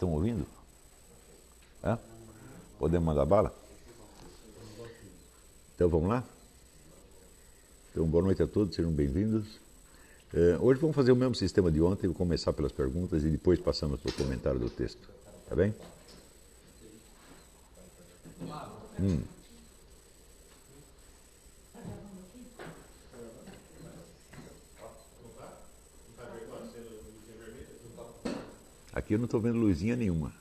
Estão ouvindo? É? Podemos mandar bala? Então vamos lá? Então boa noite a todos, sejam bem-vindos. Hoje vamos fazer o mesmo sistema de ontem, vou começar pelas perguntas e depois passamos para o comentário do texto. Tá bem? Aqui eu não estou vendo luzinha nenhuma.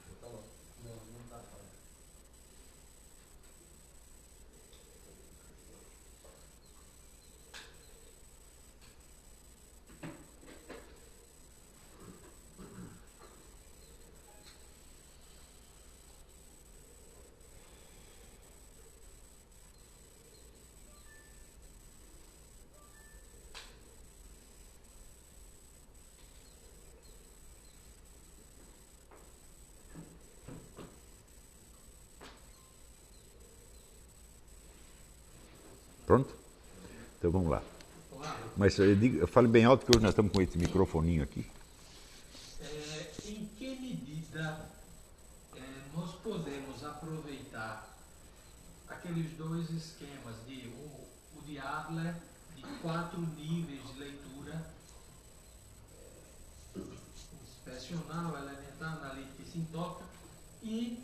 Pronto? Então vamos lá. Mas fale bem alto que hoje nós estamos com esse microfoninho aqui. Em que medida nós podemos aproveitar aqueles dois esquemas de o de Adler, de 4 níveis de leitura, inspecional, elementar, analítica e sintótica, e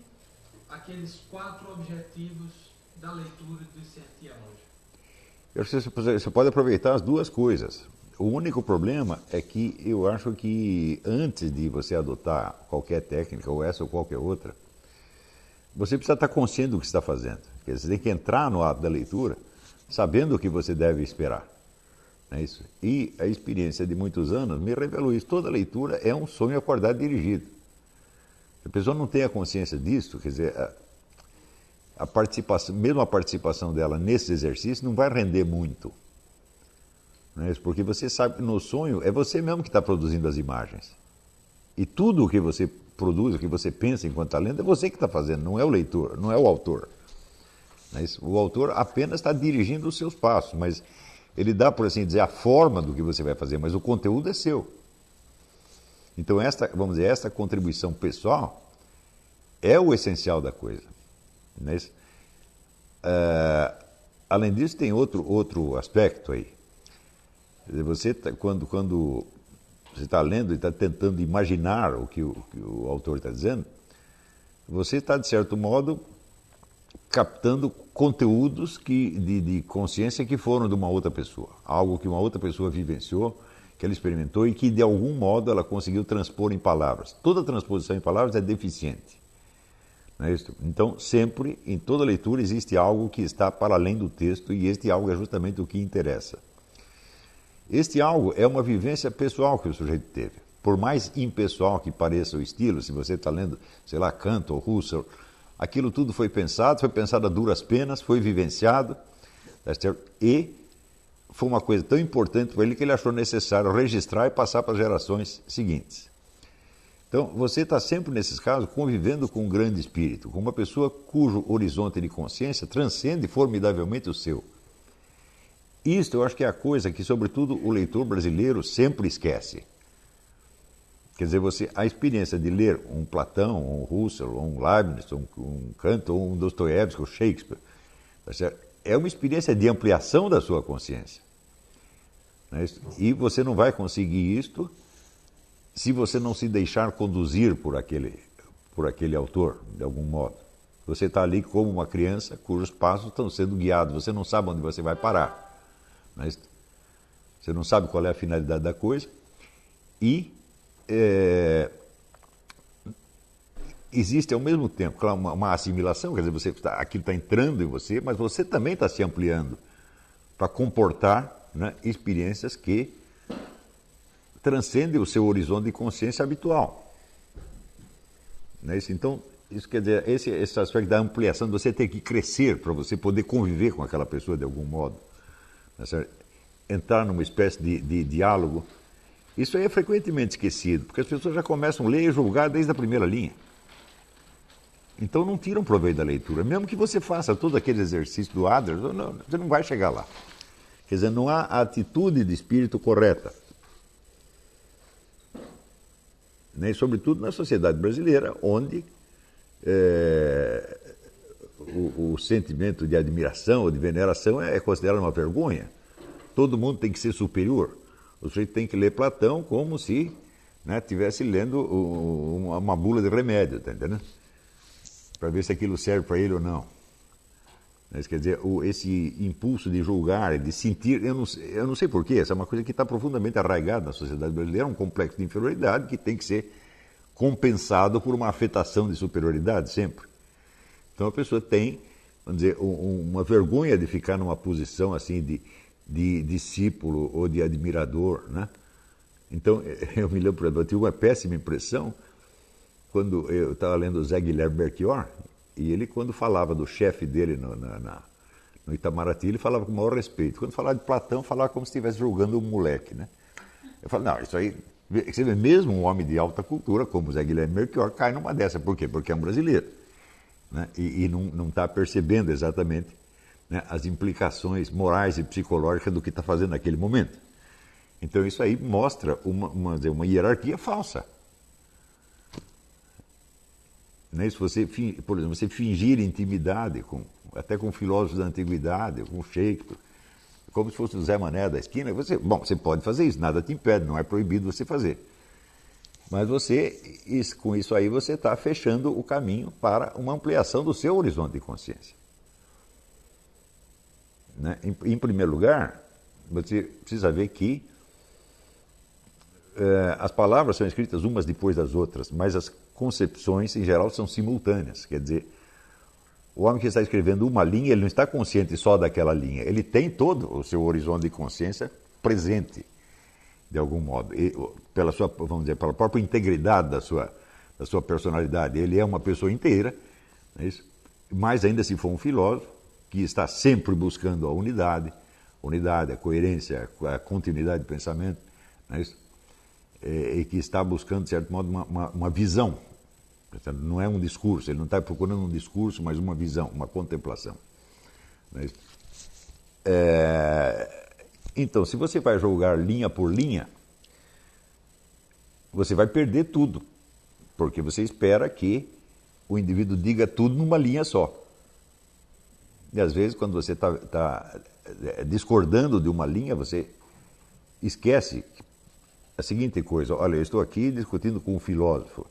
aqueles 4 objetivos da leitura de Sertia Monge? Você pode aproveitar as duas coisas. O único problema é que eu acho que antes de você adotar qualquer técnica, ou essa ou qualquer outra, você precisa estar consciente do que está fazendo. Quer dizer, você tem que entrar no ato da leitura sabendo o que você deve esperar. Não é isso? E a experiência de muitos anos me revelou isso. Toda leitura é um sonho acordado dirigido. Se a pessoa não tem a consciência disso, quer dizer, a participação, mesmo a participação dela nesse exercício não vai render muito. Não é isso? Porque você sabe que no sonho é você mesmo que está produzindo as imagens. E tudo o que você produz, o que você pensa enquanto está lendo, é você que está fazendo, não é o leitor, não é o autor. Não é isso? O autor apenas está dirigindo os seus passos, mas ele dá, por assim dizer, a forma do que você vai fazer, mas o conteúdo é seu. Então, vamos dizer, esta contribuição pessoal é o essencial da coisa. Não é isso? Além disso, tem outro aspecto aí. Você quando você está lendo e está tentando imaginar o que o autor está dizendo, você está, de certo modo, captando conteúdos de consciência que foram de uma outra pessoa. Algo que uma outra pessoa vivenciou, que ela experimentou e que, de algum modo, ela conseguiu transpor em palavras. Toda transposição em palavras é deficiente. Não é isso? Então, sempre, em toda leitura, existe algo que está para além do texto e este algo é justamente o que interessa. Este algo é uma vivência pessoal que o sujeito teve. Por mais impessoal que pareça o estilo, se você está lendo, sei lá, Kant ou Husserl, aquilo tudo foi pensado a duras penas, foi vivenciado, e foi uma coisa tão importante para ele que ele achou necessário registrar e passar para as gerações seguintes. Então, você está sempre, nesses casos, convivendo com um grande espírito, com uma pessoa cujo horizonte de consciência transcende formidavelmente o seu. Isto eu acho que é a coisa que, sobretudo, o leitor brasileiro sempre esquece. Quer dizer, a experiência de ler um Platão, um Husserl, um Leibniz, um Kant, ou um Dostoiévski, ou Shakespeare, é uma experiência de ampliação da sua consciência. Não é isso? E você não vai conseguir isto se você não se deixar conduzir por aquele autor, de algum modo. Você está ali como uma criança cujos passos estão sendo guiados, você não sabe onde você vai parar. Mas você não sabe qual é a finalidade da coisa e existe ao mesmo tempo claro, uma assimilação, quer dizer, aquilo está entrando em você, mas você também está se ampliando para comportar, né, experiências que transcendem o seu horizonte de consciência habitual. Não é isso? Então, isso quer dizer, esse aspecto da ampliação, de você ter que crescer para você poder conviver com aquela pessoa de algum modo. Entrar numa espécie de diálogo, isso aí é frequentemente esquecido, porque as pessoas já começam a ler e julgar desde a primeira linha. Então não tiram proveito da leitura. Mesmo que você faça todo aquele exercício do Adler, você não vai chegar lá. Quer dizer, não há a atitude de espírito correta. né? E sobretudo na sociedade brasileira, onde o sentimento de admiração ou de veneração é considerado uma vergonha. Todo mundo tem que ser superior. O sujeito tem que ler Platão como se, né, estivesse lendo uma bula de remédio, tá entendendo? Para ver se aquilo serve para ele ou não. Mas, quer dizer, esse impulso de julgar, de sentir, eu não sei porquê, essa é uma coisa que está profundamente arraigada na sociedade brasileira, um complexo de inferioridade que tem que ser compensado por uma afetação de superioridade sempre. Então a pessoa tem, vamos dizer, uma vergonha de ficar numa posição assim de discípulo ou de admirador, né? Então eu me lembro, por exemplo, eu tive uma péssima impressão quando eu estava lendo o Zé Guilherme Belchior, e ele, quando falava do chefe dele no Itamaraty, ele falava com o maior respeito. Quando falava de Platão, falava como se estivesse julgando um moleque, né? Eu falei, não, isso aí... Você vê, mesmo um homem de alta cultura, como o Zé Guilherme Belchior, cai numa dessa. Por quê? Porque é um brasileiro, né? E não está percebendo exatamente, né, as implicações morais e psicológicas do que está fazendo naquele momento. Então isso aí mostra uma hierarquia falsa. Né? Se você, por exemplo, você fingir intimidade até com filósofos da antiguidade, com Shakespeare, como se fosse o Zé Mané da esquina, você pode fazer isso, nada te impede, não é proibido você fazer. Mas com isso aí você está fechando o caminho para uma ampliação do seu horizonte de consciência. Né? Em primeiro lugar, você precisa ver que as palavras são escritas umas depois das outras, mas as concepções, em geral, são simultâneas. Quer dizer, o homem que está escrevendo uma linha, ele não está consciente só daquela linha, ele tem todo o seu horizonte de consciência presente, de algum modo, pela sua, vamos dizer, pela própria integridade da sua personalidade. Ele é uma pessoa inteira, não é isso? Mais ainda se for um filósofo, que está sempre buscando a unidade, a coerência, a continuidade de pensamento, não é isso? E que está buscando, de certo modo, uma visão. Não é um discurso, ele não está procurando um discurso, mas uma visão, uma contemplação. Não é isso? Então, se você vai julgar linha por linha, você vai perder tudo, porque você espera que o indivíduo diga tudo numa linha só. E às vezes, quando você está discordando de uma linha, você esquece a seguinte coisa: olha, eu estou aqui discutindo com um filósofo.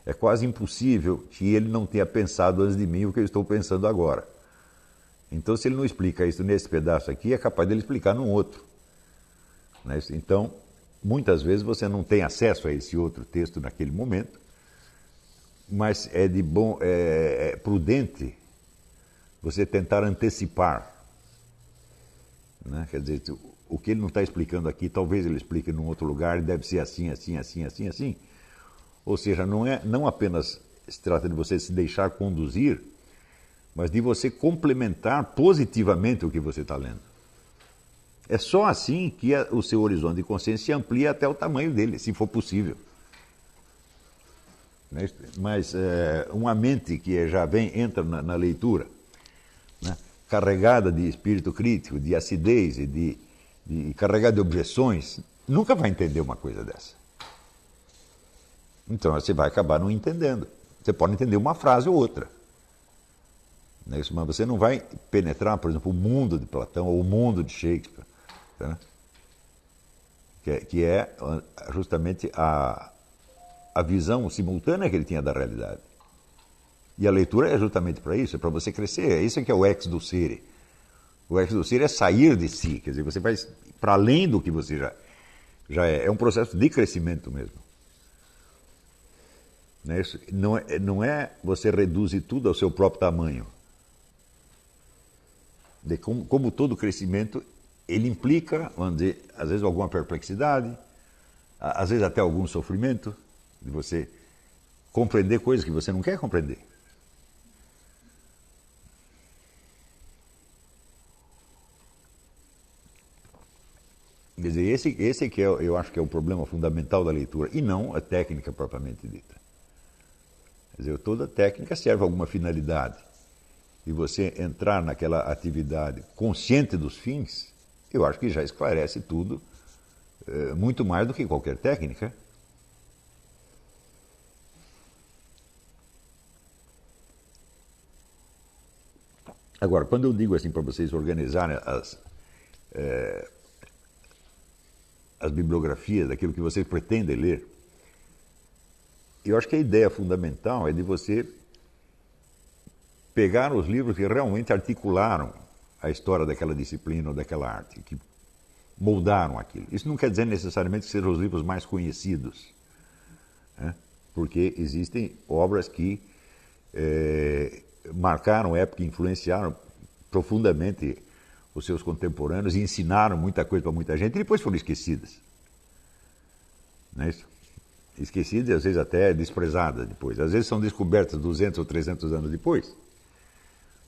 É quase impossível que ele não tenha pensado antes de mim o que eu estou pensando agora. Então, se ele não explica isso nesse pedaço aqui, é capaz dele explicar num outro. Né? Então, muitas vezes você não tem acesso a esse outro texto naquele momento, mas é prudente você tentar antecipar. Né? Quer dizer, o que ele não está explicando aqui, talvez ele explique num outro lugar, deve ser assim, assim, assim, assim, assim. Ou seja, não apenas se trata de você se deixar conduzir, mas de você complementar positivamente o que você está lendo. É só assim que o seu horizonte de consciência se amplia até o tamanho dele, se for possível. Mas uma mente que já entra na leitura, né, carregada de espírito crítico, de acidez e carregada de objeções, nunca vai entender uma coisa dessa. Então você vai acabar não entendendo. Você pode entender uma frase ou outra, mas você não vai penetrar, por exemplo, o mundo de Platão ou o mundo de Shakespeare, tá? Que é justamente a visão simultânea que ele tinha da realidade. E a leitura é justamente para isso, é para você crescer. É isso que é o ex docere. O ex docere é sair de si, quer dizer, você vai para além do que você já é. É um processo de crescimento mesmo. Não é você reduzir tudo ao seu próprio tamanho. Como todo crescimento, ele implica, vamos dizer, às vezes alguma perplexidade, às vezes até algum sofrimento, de você compreender coisas que você não quer compreender. Quer dizer, esse que eu acho que é o problema fundamental da leitura, e não a técnica propriamente dita. Quer dizer, toda técnica serve a alguma finalidade. E você entrar naquela atividade consciente dos fins, eu acho que já esclarece tudo, muito mais do que qualquer técnica. Agora, quando eu digo assim para vocês organizarem as bibliografias daquilo que vocês pretendem ler, eu acho que a ideia fundamental é de você pegar os livros que realmente articularam a história daquela disciplina ou daquela arte, que moldaram aquilo. Isso não quer dizer necessariamente que sejam os livros mais conhecidos, né? Porque existem obras que marcaram época e influenciaram profundamente os seus contemporâneos e ensinaram muita coisa para muita gente e depois foram esquecidas. Não é isso? Esquecidas e às vezes até desprezadas depois. Às vezes são descobertas 200 ou 300 anos depois.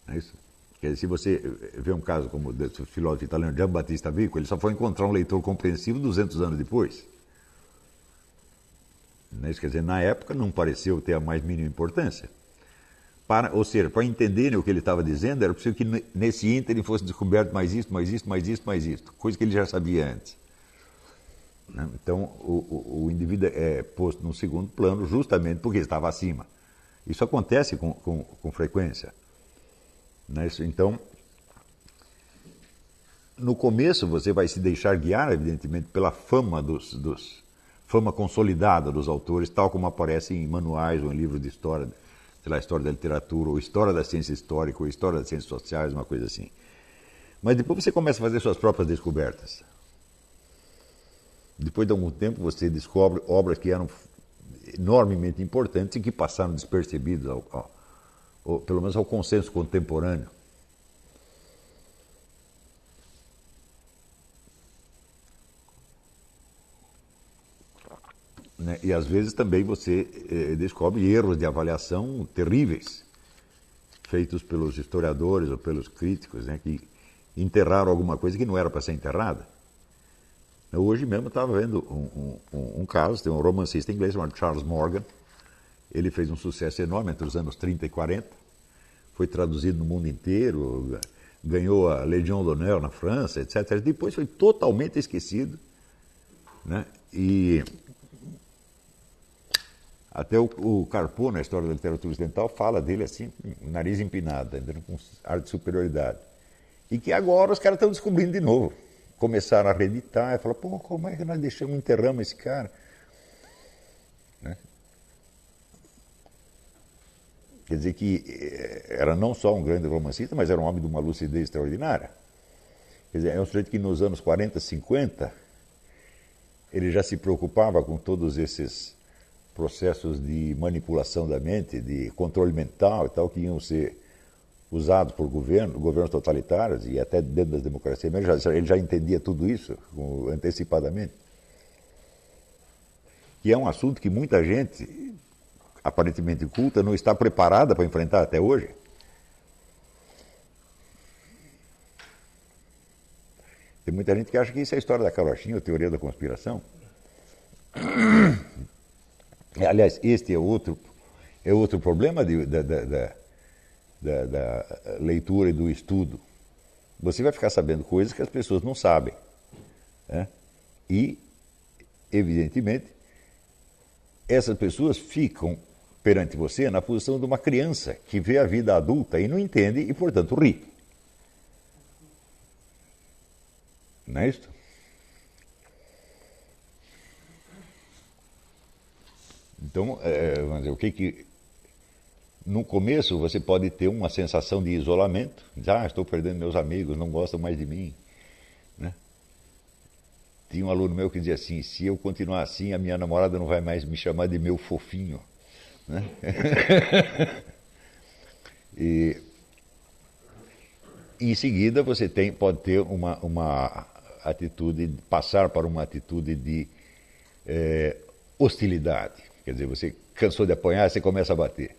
Não é isso? Quer dizer, se você vê um caso como o do filósofo italiano Giambattista Vico, ele só foi encontrar um leitor compreensivo 200 anos depois. Não é isso? Quer dizer, na época não pareceu ter a mais mínima importância. Ou seja, para entenderem o que ele estava dizendo, era preciso que nesse ínterim fosse descoberto mais isto, mais isto, mais isto, mais isto. Coisa que ele já sabia antes. Então, o indivíduo é posto num segundo plano justamente porque estava acima. Isso acontece com frequência. Não é isso? Então, no começo você vai se deixar guiar, evidentemente, pela fama fama consolidada dos autores, tal como aparece em manuais ou em livros de história, sei lá, história da literatura, ou história da ciência histórica, ou história das ciências sociais, uma coisa assim. Mas depois você começa a fazer suas próprias descobertas. Depois de algum tempo você descobre obras que eram enormemente importantes e que passaram despercebidas, pelo menos ao consenso contemporâneo. Né? E às vezes também você descobre erros de avaliação terríveis, feitos pelos historiadores ou pelos críticos, né, que enterraram alguma coisa que não era para ser enterrada. Hoje mesmo eu estava vendo um caso, tem um romancista inglês chamado Charles Morgan. Ele fez um sucesso enorme entre os anos 30 e 40, foi traduzido no mundo inteiro, ganhou a Légion d'honneur na França, etc. Depois foi totalmente esquecido, né? E até o Carpo, na história da literatura ocidental, fala dele assim, nariz empinado, ainda com ar de superioridade. E que agora os caras estão descobrindo de novo. Começaram a reeditar e falaram, pô, como é que nós enterramos esse cara? Né? Quer dizer que era não só um grande romancista, mas era um homem de uma lucidez extraordinária. Quer dizer, é um sujeito que nos anos 40, 50, ele já se preocupava com todos esses processos de manipulação da mente, de controle mental e tal, que iam ser usados por governos totalitários e até dentro das democracias. Ele já entendia tudo isso antecipadamente. E é um assunto que muita gente, aparentemente culta, não está preparada para enfrentar até hoje. Tem muita gente que acha que isso é a história da carochinha, a teoria da conspiração. Aliás, este é outro problema da leitura e do estudo. Você vai ficar sabendo coisas que as pessoas não sabem, né? E, evidentemente, essas pessoas ficam perante você na posição de uma criança que vê a vida adulta e não entende e, portanto, ri. Não é isso? Então, vamos dizer, o que no começo você pode ter uma sensação de isolamento, estou perdendo meus amigos, não gostam mais de mim, né? Tinha um aluno meu que dizia assim, se eu continuar assim, a minha namorada não vai mais me chamar de meu fofinho, né? E em seguida você pode ter uma atitude, passar para uma atitude de hostilidade. Quer dizer, você cansou de apanhar, você começa a bater.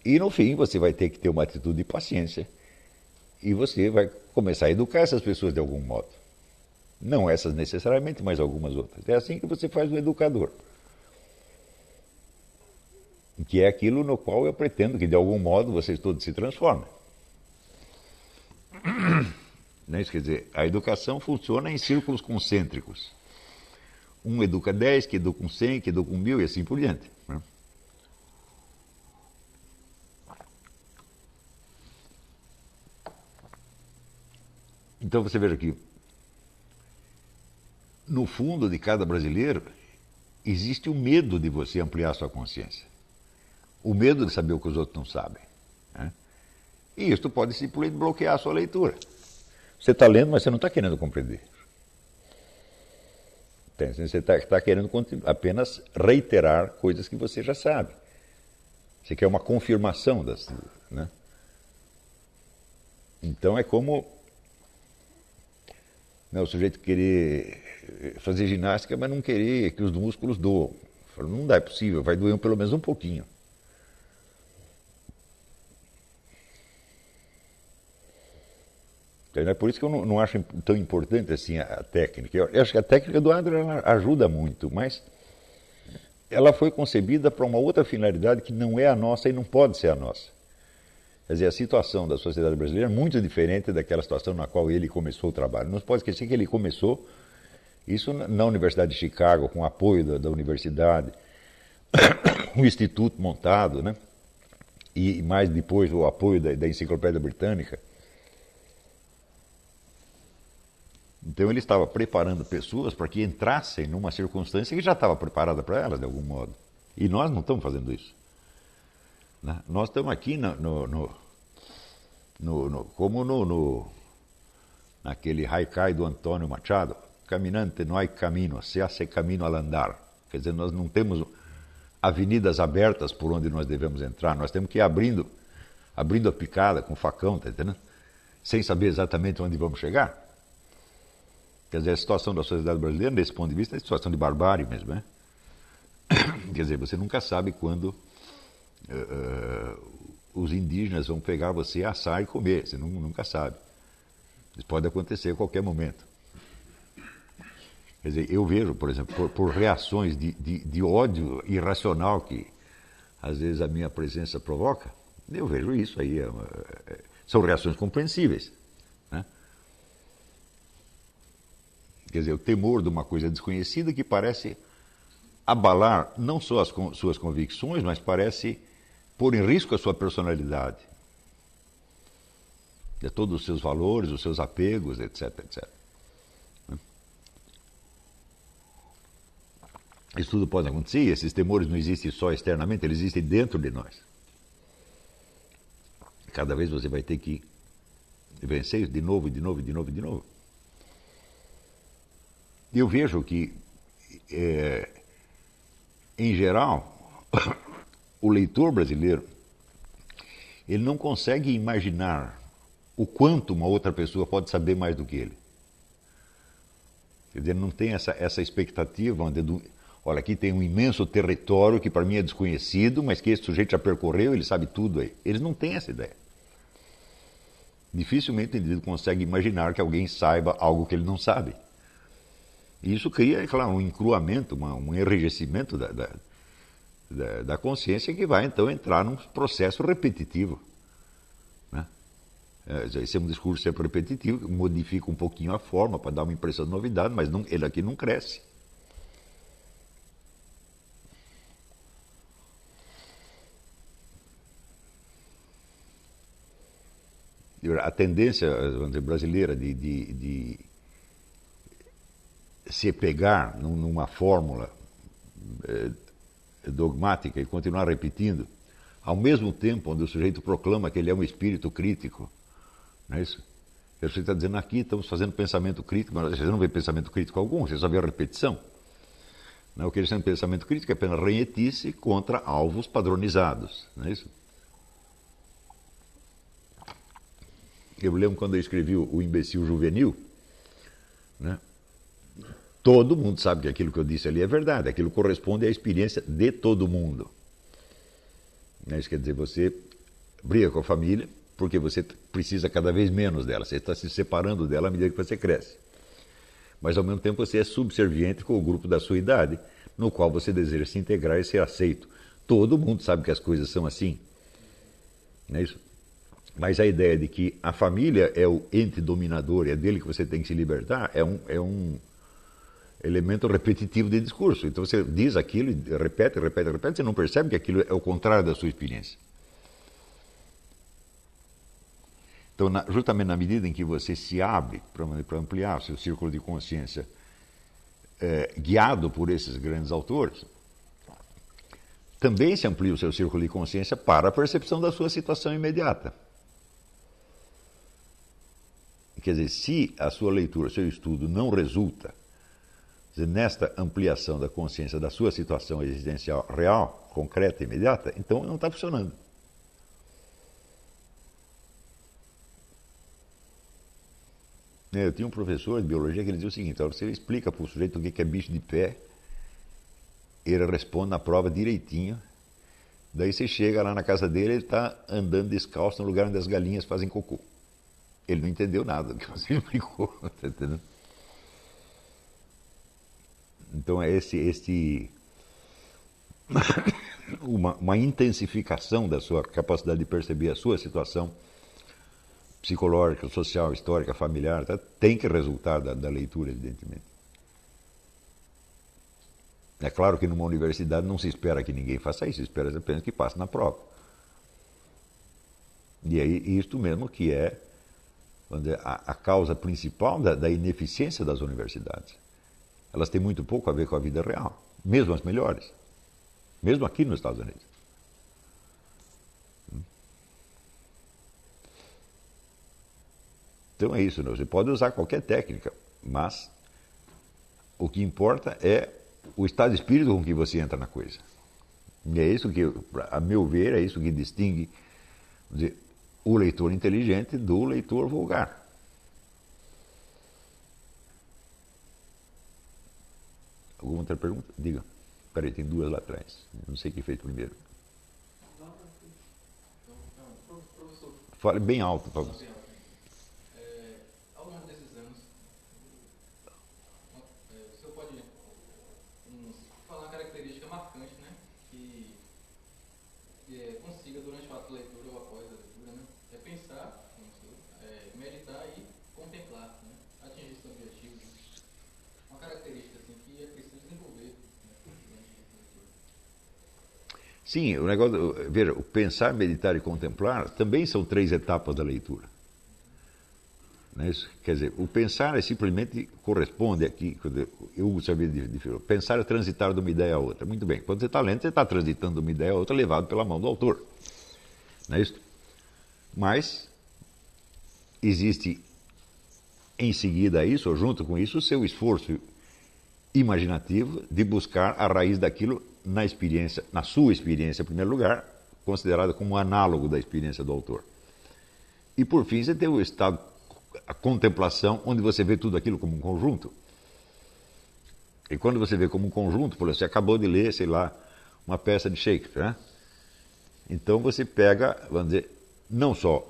E no fim você vai ter que ter uma atitude de paciência e você vai começar a educar essas pessoas de algum modo. Não essas necessariamente, mas algumas outras. É assim que você faz o educador. Que é aquilo no qual eu pretendo que de algum modo vocês todos se transformem. Não é isso? Quer dizer, a educação funciona em círculos concêntricos. Um educa 10, que educa 100, que educa 1000 e assim por diante. Né? Então você veja que, no fundo de cada brasileiro, existe o medo de você ampliar sua consciência. O medo de saber o que os outros não sabem. Né? E isso pode simplesmente bloquear a sua leitura. Você está lendo, mas você não está querendo compreender. Você está querendo apenas reiterar coisas que você já sabe. Você quer uma confirmação das... Né? Então é como o sujeito querer fazer ginástica, mas não querer que os músculos doam. Não dá, é possível, vai doer pelo menos um pouquinho. Então, é por isso que eu não acho tão importante assim a técnica. Eu acho que a técnica do Adler ajuda muito, mas ela foi concebida para uma outra finalidade que não é a nossa e não pode ser a nossa. Quer dizer, a situação da sociedade brasileira é muito diferente daquela situação na qual ele começou o trabalho. Não se pode esquecer que ele começou isso na Universidade de Chicago, com o apoio da universidade, um instituto montado, né? E mais depois o apoio da Enciclopédia Britânica. Então ele estava preparando pessoas para que entrassem numa circunstância que já estava preparada para elas, de algum modo. E nós não estamos fazendo isso. Né? Nós estamos aqui naquele haikai do Antônio Machado, caminante não há caminho, se hace caminho al andar. Quer dizer, nós não temos avenidas abertas por onde nós devemos entrar, nós temos que ir abrindo a picada com facão, tá entendendo? Sem saber exatamente onde vamos chegar. Quer dizer, a situação da sociedade brasileira, desse ponto de vista, é uma situação de barbárie mesmo. Né? Quer dizer, você nunca sabe quando os indígenas vão pegar você, assar e comer. Você nunca sabe. Isso pode acontecer a qualquer momento. Quer dizer, eu vejo, por exemplo, por reações de ódio irracional que, às vezes, a minha presença provoca, eu vejo isso aí. São reações compreensíveis. Né? Quer dizer, o temor de uma coisa desconhecida que parece abalar não só as suas convicções, mas parece pôr em risco a sua personalidade. De todos os seus valores, os seus apegos, etc, etc. Isso tudo pode acontecer, esses temores não existem só externamente, eles existem dentro de nós. Cada vez você vai ter que vencer isso de novo, de novo, de novo, de novo. Eu vejo que, em geral, o leitor brasileiro, ele não consegue imaginar o quanto uma outra pessoa pode saber mais do que ele. Quer dizer, não tem essa expectativa, olha, aqui tem um imenso território que para mim é desconhecido, mas que esse sujeito já percorreu, ele sabe tudo aí. Eles não têm essa ideia. Dificilmente o indivíduo consegue imaginar que alguém saiba algo que ele não sabe. E isso cria, claro, um encruamento, um enrijecimento da consciência que vai, então, entrar num processo repetitivo. Né? Esse é um discurso sempre repetitivo, modifica um pouquinho a forma para dar uma impressão de novidade, mas ele aqui não cresce. A tendência, vamos dizer, brasileira de se pegar numa fórmula dogmática e continuar repetindo, ao mesmo tempo onde o sujeito proclama que ele é um espírito crítico, não é isso? O sujeito está dizendo, aqui estamos fazendo pensamento crítico, mas você não vê pensamento crítico algum, você só vê a repetição. Não, o que eles chamam de pensamento crítico é apenas ranhetice contra alvos padronizados, não é isso? Eu lembro quando eu escrevi o Imbecil Juvenil, né? Todo mundo sabe que aquilo que eu disse ali é verdade, aquilo corresponde à experiência de todo mundo. Isso quer dizer, você briga com a família porque você precisa cada vez menos dela, você está se separando dela à medida que você cresce. Mas ao mesmo tempo você é subserviente com o grupo da sua idade, no qual você deseja se integrar e ser aceito. Todo mundo sabe que as coisas são assim. Não é isso? Mas a ideia de que a família é o ente dominador, é dele que você tem que se libertar, é um elemento repetitivo de discurso. Então você diz aquilo, repete, você não percebe que aquilo é o contrário da sua experiência. Então, justamente na medida em que você se abre para ampliar o seu círculo de consciência, guiado por esses grandes autores, também se amplia o seu círculo de consciência para a percepção da sua situação imediata. Quer dizer, se a sua leitura, seu estudo não resulta nesta ampliação da consciência da sua situação existencial real, concreta e imediata, então não está funcionando. Eu tinha um professor de biologia que ele dizia o seguinte: você explica para o sujeito o que é bicho de pé, ele responde na prova direitinho, daí você chega lá na casa dele, ele está andando descalço no lugar onde as galinhas fazem cocô. Ele não entendeu nada do que você explicou, tá entendendo? Então é uma intensificação da sua capacidade de perceber a sua situação psicológica, social, histórica, familiar, tá? Tem que resultar da leitura, evidentemente. É claro que numa universidade não se espera que ninguém faça isso, se espera apenas que passe na prova. E aí, isto mesmo que é, vamos dizer, a causa principal da ineficiência das universidades. Elas têm muito pouco a ver com a vida real, mesmo as melhores, mesmo aqui nos Estados Unidos. Então é isso, né? Você pode usar qualquer técnica, mas o que importa é o estado de espírito com que você entra na coisa. E é isso que, a meu ver, é isso que distingue, vamos dizer, o leitor inteligente do leitor vulgar. Alguma outra pergunta? Diga. Peraí, tem duas lá atrás. Não sei quem fez primeiro. Fale bem alto, por favor. Ao longo desses anos, o senhor pode falar uma característica marcante, né, que consiga, durante o ato de leitura ou após a leitura, né, é pensar, meditar e contemplar, né, atingir esse objetivo. Uma característica assim, que é preciso desenvolver, né, durante a leitura. Sim, o negócio, veja, o pensar, meditar e contemplar também são 3 etapas da leitura. Não é isso? Quer dizer, o pensar simplesmente corresponde aqui, eu sabia de pensar é transitar de uma ideia a outra. Muito bem, quando você está lendo, você está transitando de uma ideia a outra levado pela mão do autor. Não é isso? Mas existe em seguida a isso, ou junto com isso, o seu esforço imaginativo de buscar a raiz daquilo na experiência, na sua experiência, em primeiro lugar, considerada como um análogo da experiência do autor. E por fim, você tem o estado, a contemplação, onde você vê tudo aquilo como um conjunto. E quando você vê como um conjunto, por exemplo, você acabou de ler, sei lá, uma peça de Shakespeare, né? Então você pega, vamos dizer, não só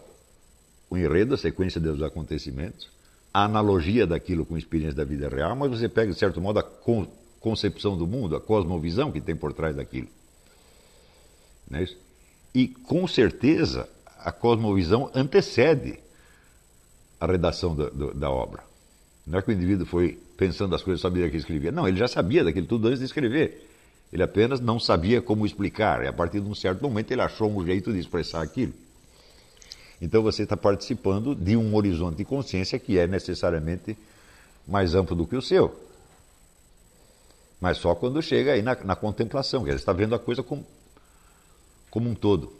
o enredo, a sequência dos acontecimentos, a analogia daquilo com a experiência da vida real, mas você pega, de certo modo, a concepção do mundo, a cosmovisão que tem por trás daquilo. Não é isso? E, com certeza, a cosmovisão antecede a redação da obra. Não é que o indivíduo foi pensando as coisas, sabia que escrevia. Não, ele já sabia daquilo tudo antes de escrever. Ele apenas não sabia como explicar. E a partir de um certo momento ele achou um jeito de expressar aquilo. Então você está participando de um horizonte de consciência que é necessariamente mais amplo do que o seu. Mas só quando chega aí na contemplação, que você está vendo a coisa como um todo.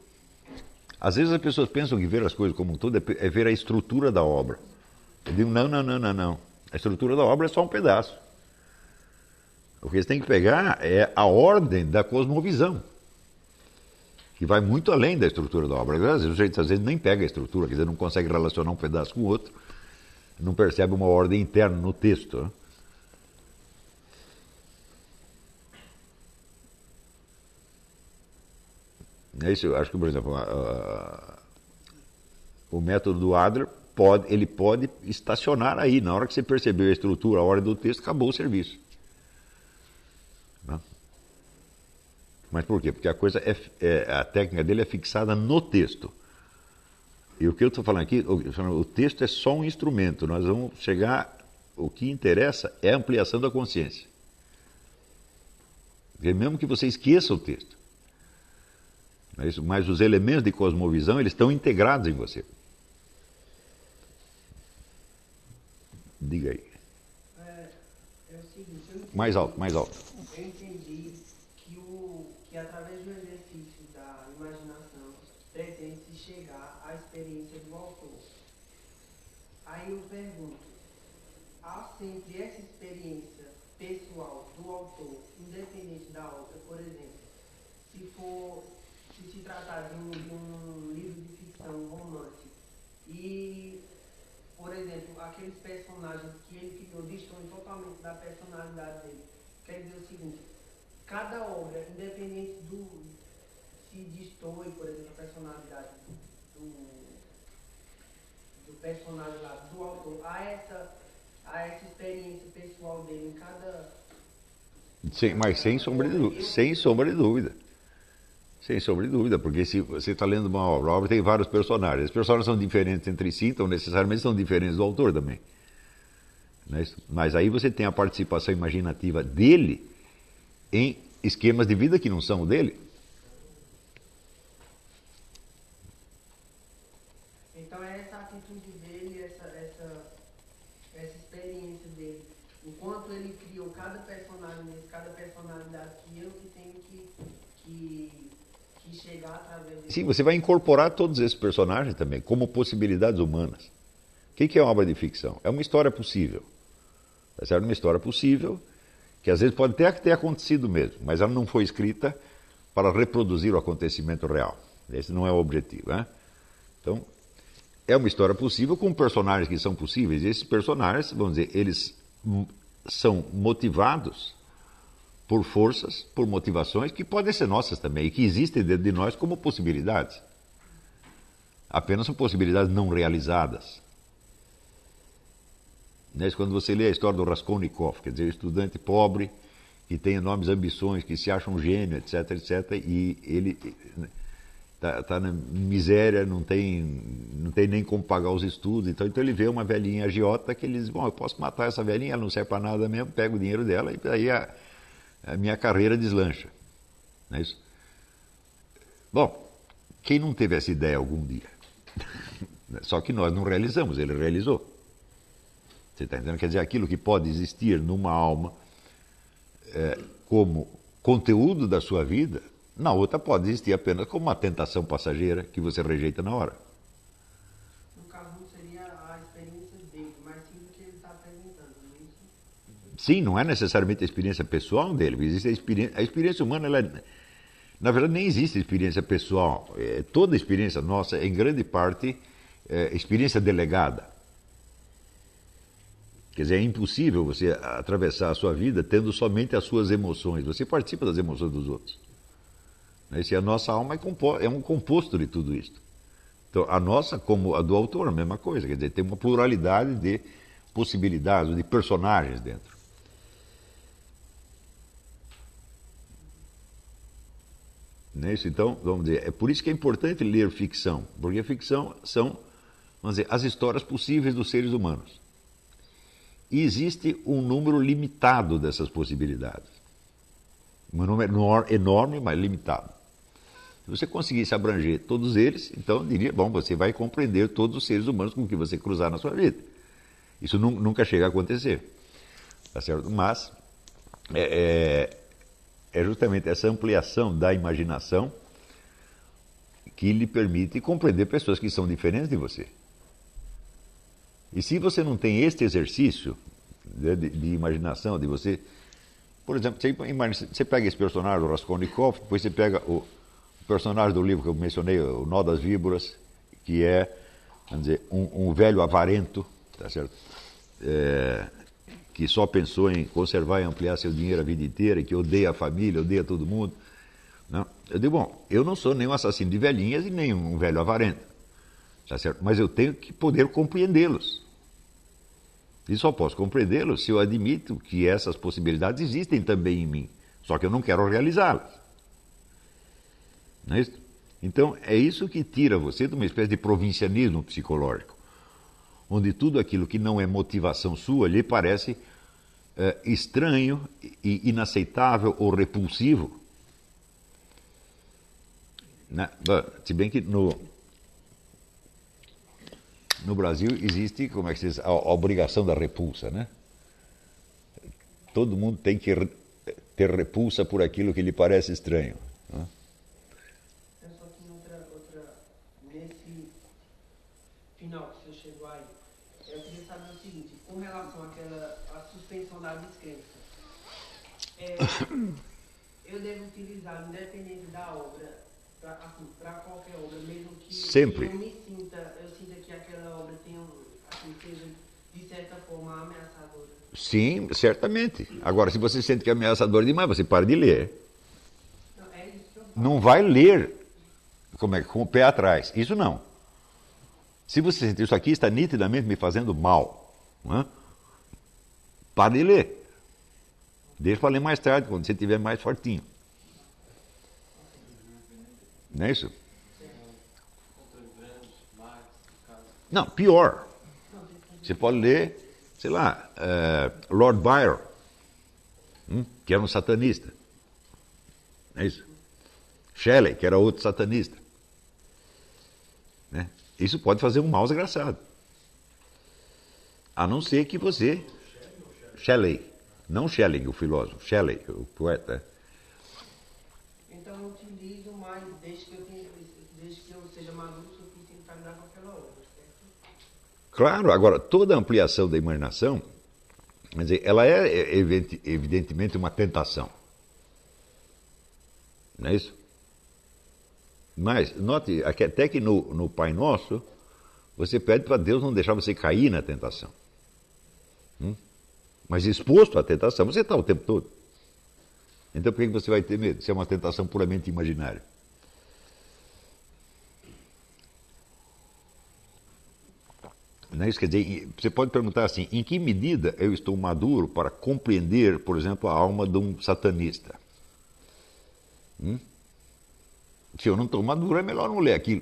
Às vezes as pessoas pensam que ver as coisas como um todo é ver a estrutura da obra. Eu digo, não. A estrutura da obra é só um pedaço. O que eles têm que pegar é a ordem da cosmovisão, que vai muito além da estrutura da obra. Às vezes nem pega a estrutura, quer dizer, não consegue relacionar um pedaço com o outro, não percebe uma ordem interna no texto. Né? É isso, eu acho que, por exemplo, o método do Adler ele pode estacionar aí. Na hora que você percebeu a estrutura, a ordem do texto, acabou o serviço. Não? Mas por quê? Porque a técnica dele é fixada no texto. E o que eu estou falando aqui, o texto é só um instrumento. Nós vamos chegar, o que interessa é a ampliação da consciência. Porque mesmo que você esqueça o texto, mas os elementos de cosmovisão, eles estão integrados em você. Diga aí. É o seguinte, eu entendi, Mais alto, mais alto. eu entendi que através do exercício da imaginação pretende-se chegar à experiência do autor. Aí eu pergunto, há sempre essa experiência pessoal do autor, independente da obra, por exemplo, se tratar de um livro de ficção, um romance, e, por exemplo, aqueles personagens que ele criou distoem totalmente da personalidade dele. Quer dizer o seguinte, cada obra, independente se distoe, por exemplo, a personalidade do personagem lá, do autor, há essa experiência pessoal dele em cada... Mas sem sombra de dúvida. Sem sombra de dúvida. Sem sombra de dúvida, porque se você está lendo uma obra, a obra tem vários personagens. Os personagens são diferentes entre si, então necessariamente são diferentes do autor também. Mas aí você tem a participação imaginativa dele em esquemas de vida que não são o dele. Então é essa atitude dele, essa experiência dele. Enquanto ele criou cada personalidade que eu que tenho que chegar através dele. Sim, você vai incorporar todos esses personagens também como possibilidades humanas. O que é uma obra de ficção? É uma história possível. Tá certo? Uma história possível que às vezes pode até ter acontecido mesmo, mas ela não foi escrita para reproduzir o acontecimento real. Esse não é o objetivo, né? Então, é uma história possível com personagens que são possíveis. E esses personagens, vamos dizer, eles são motivados por forças, por motivações que podem ser nossas também e que existem dentro de nós como possibilidades. Apenas são possibilidades não realizadas. Quando você lê a história do Raskolnikov, quer dizer, o estudante pobre que tem enormes ambições, que se acha um gênio, etc., etc., e ele está na miséria, não tem nem como pagar os estudos, então ele vê uma velhinha agiota que ele diz, bom, eu posso matar essa velhinha, ela não serve para nada mesmo, pego o dinheiro dela e aí a minha carreira deslancha. Não é isso? Bom, quem não teve essa ideia algum dia? Só que nós não realizamos, ele realizou. Você está entendendo? Quer dizer, aquilo que pode existir numa alma como conteúdo da sua vida, na outra pode existir apenas como uma tentação passageira que você rejeita na hora. No caso, não seria a experiência dele, mas sim do que ele está apresentando, não é isso? Sim, não é necessariamente a experiência pessoal dele, existe a experiência humana, na verdade nem existe experiência pessoal. Toda experiência nossa é, em grande parte, experiência delegada. Quer dizer, é impossível você atravessar a sua vida tendo somente as suas emoções. Você participa das emoções dos outros. E a nossa alma é um composto de tudo isso. Então, a nossa, como a do autor, a mesma coisa. Quer dizer, tem uma pluralidade de possibilidades, de personagens dentro. Não é isso? Então, vamos dizer, é por isso que é importante ler ficção. Porque a ficção são, vamos dizer, as histórias possíveis dos seres humanos. E existe um número limitado dessas possibilidades. Um número enorme, mas limitado. Se você conseguisse abranger todos eles, então eu diria, bom, você vai compreender todos os seres humanos com que você cruzar na sua vida. Isso nunca chega a acontecer. Tá certo? Mas é justamente essa ampliação da imaginação que lhe permite compreender pessoas que são diferentes de você. E se você não tem este exercício de imaginação, de você... Por exemplo, você pega esse personagem do Raskolnikov, depois você pega o personagem do livro que eu mencionei, O Nó das Víboras, que é, vamos dizer, um velho avarento, tá certo? Que só pensou em conservar e ampliar seu dinheiro a vida inteira, e que odeia a família, odeia todo mundo. Não? Eu digo, bom, eu não sou nem um assassino de velhinhas e nem um velho avarento. Tá certo? Mas eu tenho que poder compreendê-los. E só posso compreendê-los se eu admito que essas possibilidades existem também em mim. Só que eu não quero realizá-las. Não é isso? Então, é isso que tira você de uma espécie de provincianismo psicológico, onde tudo aquilo que não é motivação sua lhe parece estranho, e inaceitável ou repulsivo. Né? Se bem que no Brasil existe, como é que se diz, a obrigação da repulsa, né? Todo mundo tem que ter repulsa por aquilo que lhe parece estranho. Né? Eu só tinha nesse final que você chegou aí, eu queria saber o seguinte, com relação à suspensão da descrença, eu devo utilizar, independente da obra, para qualquer obra, mesmo que Sempre. eu sinta que aquela obra tenha, seja de certa forma ameaçadora. Sim, certamente. Agora, se você sente que é ameaçador demais, você para de ler. Não, é isso que eu falo. Não vai ler com o pé atrás. Isso não. Se você sentir isso aqui está nitidamente me fazendo mal, né? Para de ler. Deixa para ler mais tarde, quando você estiver mais fortinho. Não é isso? Não, pior. Você pode ler, sei lá, Lord Byron, que era um satanista. Não é isso? Shelley, que era outro satanista. Né? Isso pode fazer um mal desgraçado. A não ser que você... Shelley. Não Schelling, o filósofo. Shelley, o poeta. Então eu utilizo, mas desde que eu seja maduro o suficiente para lidar com aquela obra, certo? Claro, agora, toda ampliação da imaginação, quer dizer, ela é evidentemente uma tentação. Não é isso? Mas, note, até que no Pai Nosso, você pede para Deus não deixar você cair na tentação. Mas exposto à tentação, você está o tempo todo. Então por que você vai ter medo? Se é uma tentação puramente imaginária. Não é isso? Quer dizer, você pode perguntar assim, em que medida eu estou maduro para compreender, por exemplo, a alma de um satanista? Se eu não estou maduro, é melhor não ler aquilo.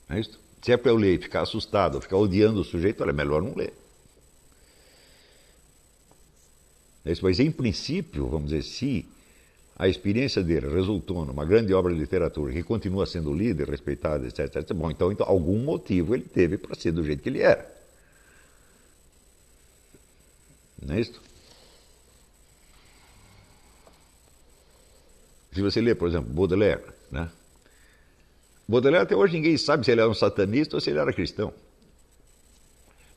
Não é isso? Se é para eu ler e ficar assustado, ficar odiando o sujeito, olha, é melhor não ler. Mas, em princípio, vamos dizer, se a experiência dele resultou numa grande obra de literatura que continua sendo lida, respeitada, etc., bom, então algum motivo ele teve para ser do jeito que ele era. Não é isso? Se você lê, por exemplo, Baudelaire, né? Baudelaire até hoje ninguém sabe se ele era um satanista ou se ele era cristão.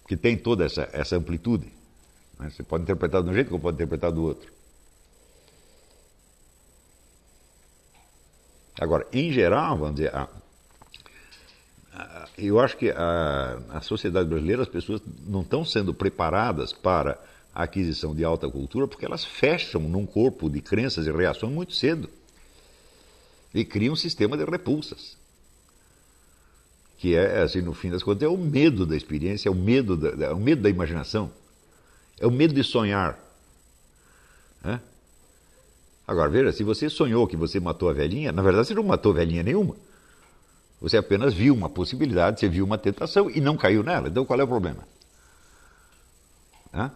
Porque tem toda essa amplitude. Você pode interpretar de um jeito como pode interpretar do outro. Agora, em geral, vamos dizer, eu acho que a sociedade brasileira, as pessoas não estão sendo preparadas para a aquisição de alta cultura porque elas fecham num corpo de crenças e reações muito cedo e criam um sistema de repulsas. Que é, assim, no fim das contas, é o medo da experiência, é o medo da imaginação. É o medo de sonhar. Né? Agora, veja, se você sonhou que você matou a velhinha, na verdade você não matou velhinha nenhuma. Você apenas viu uma possibilidade, você viu uma tentação e não caiu nela. Então qual é o problema? Hã?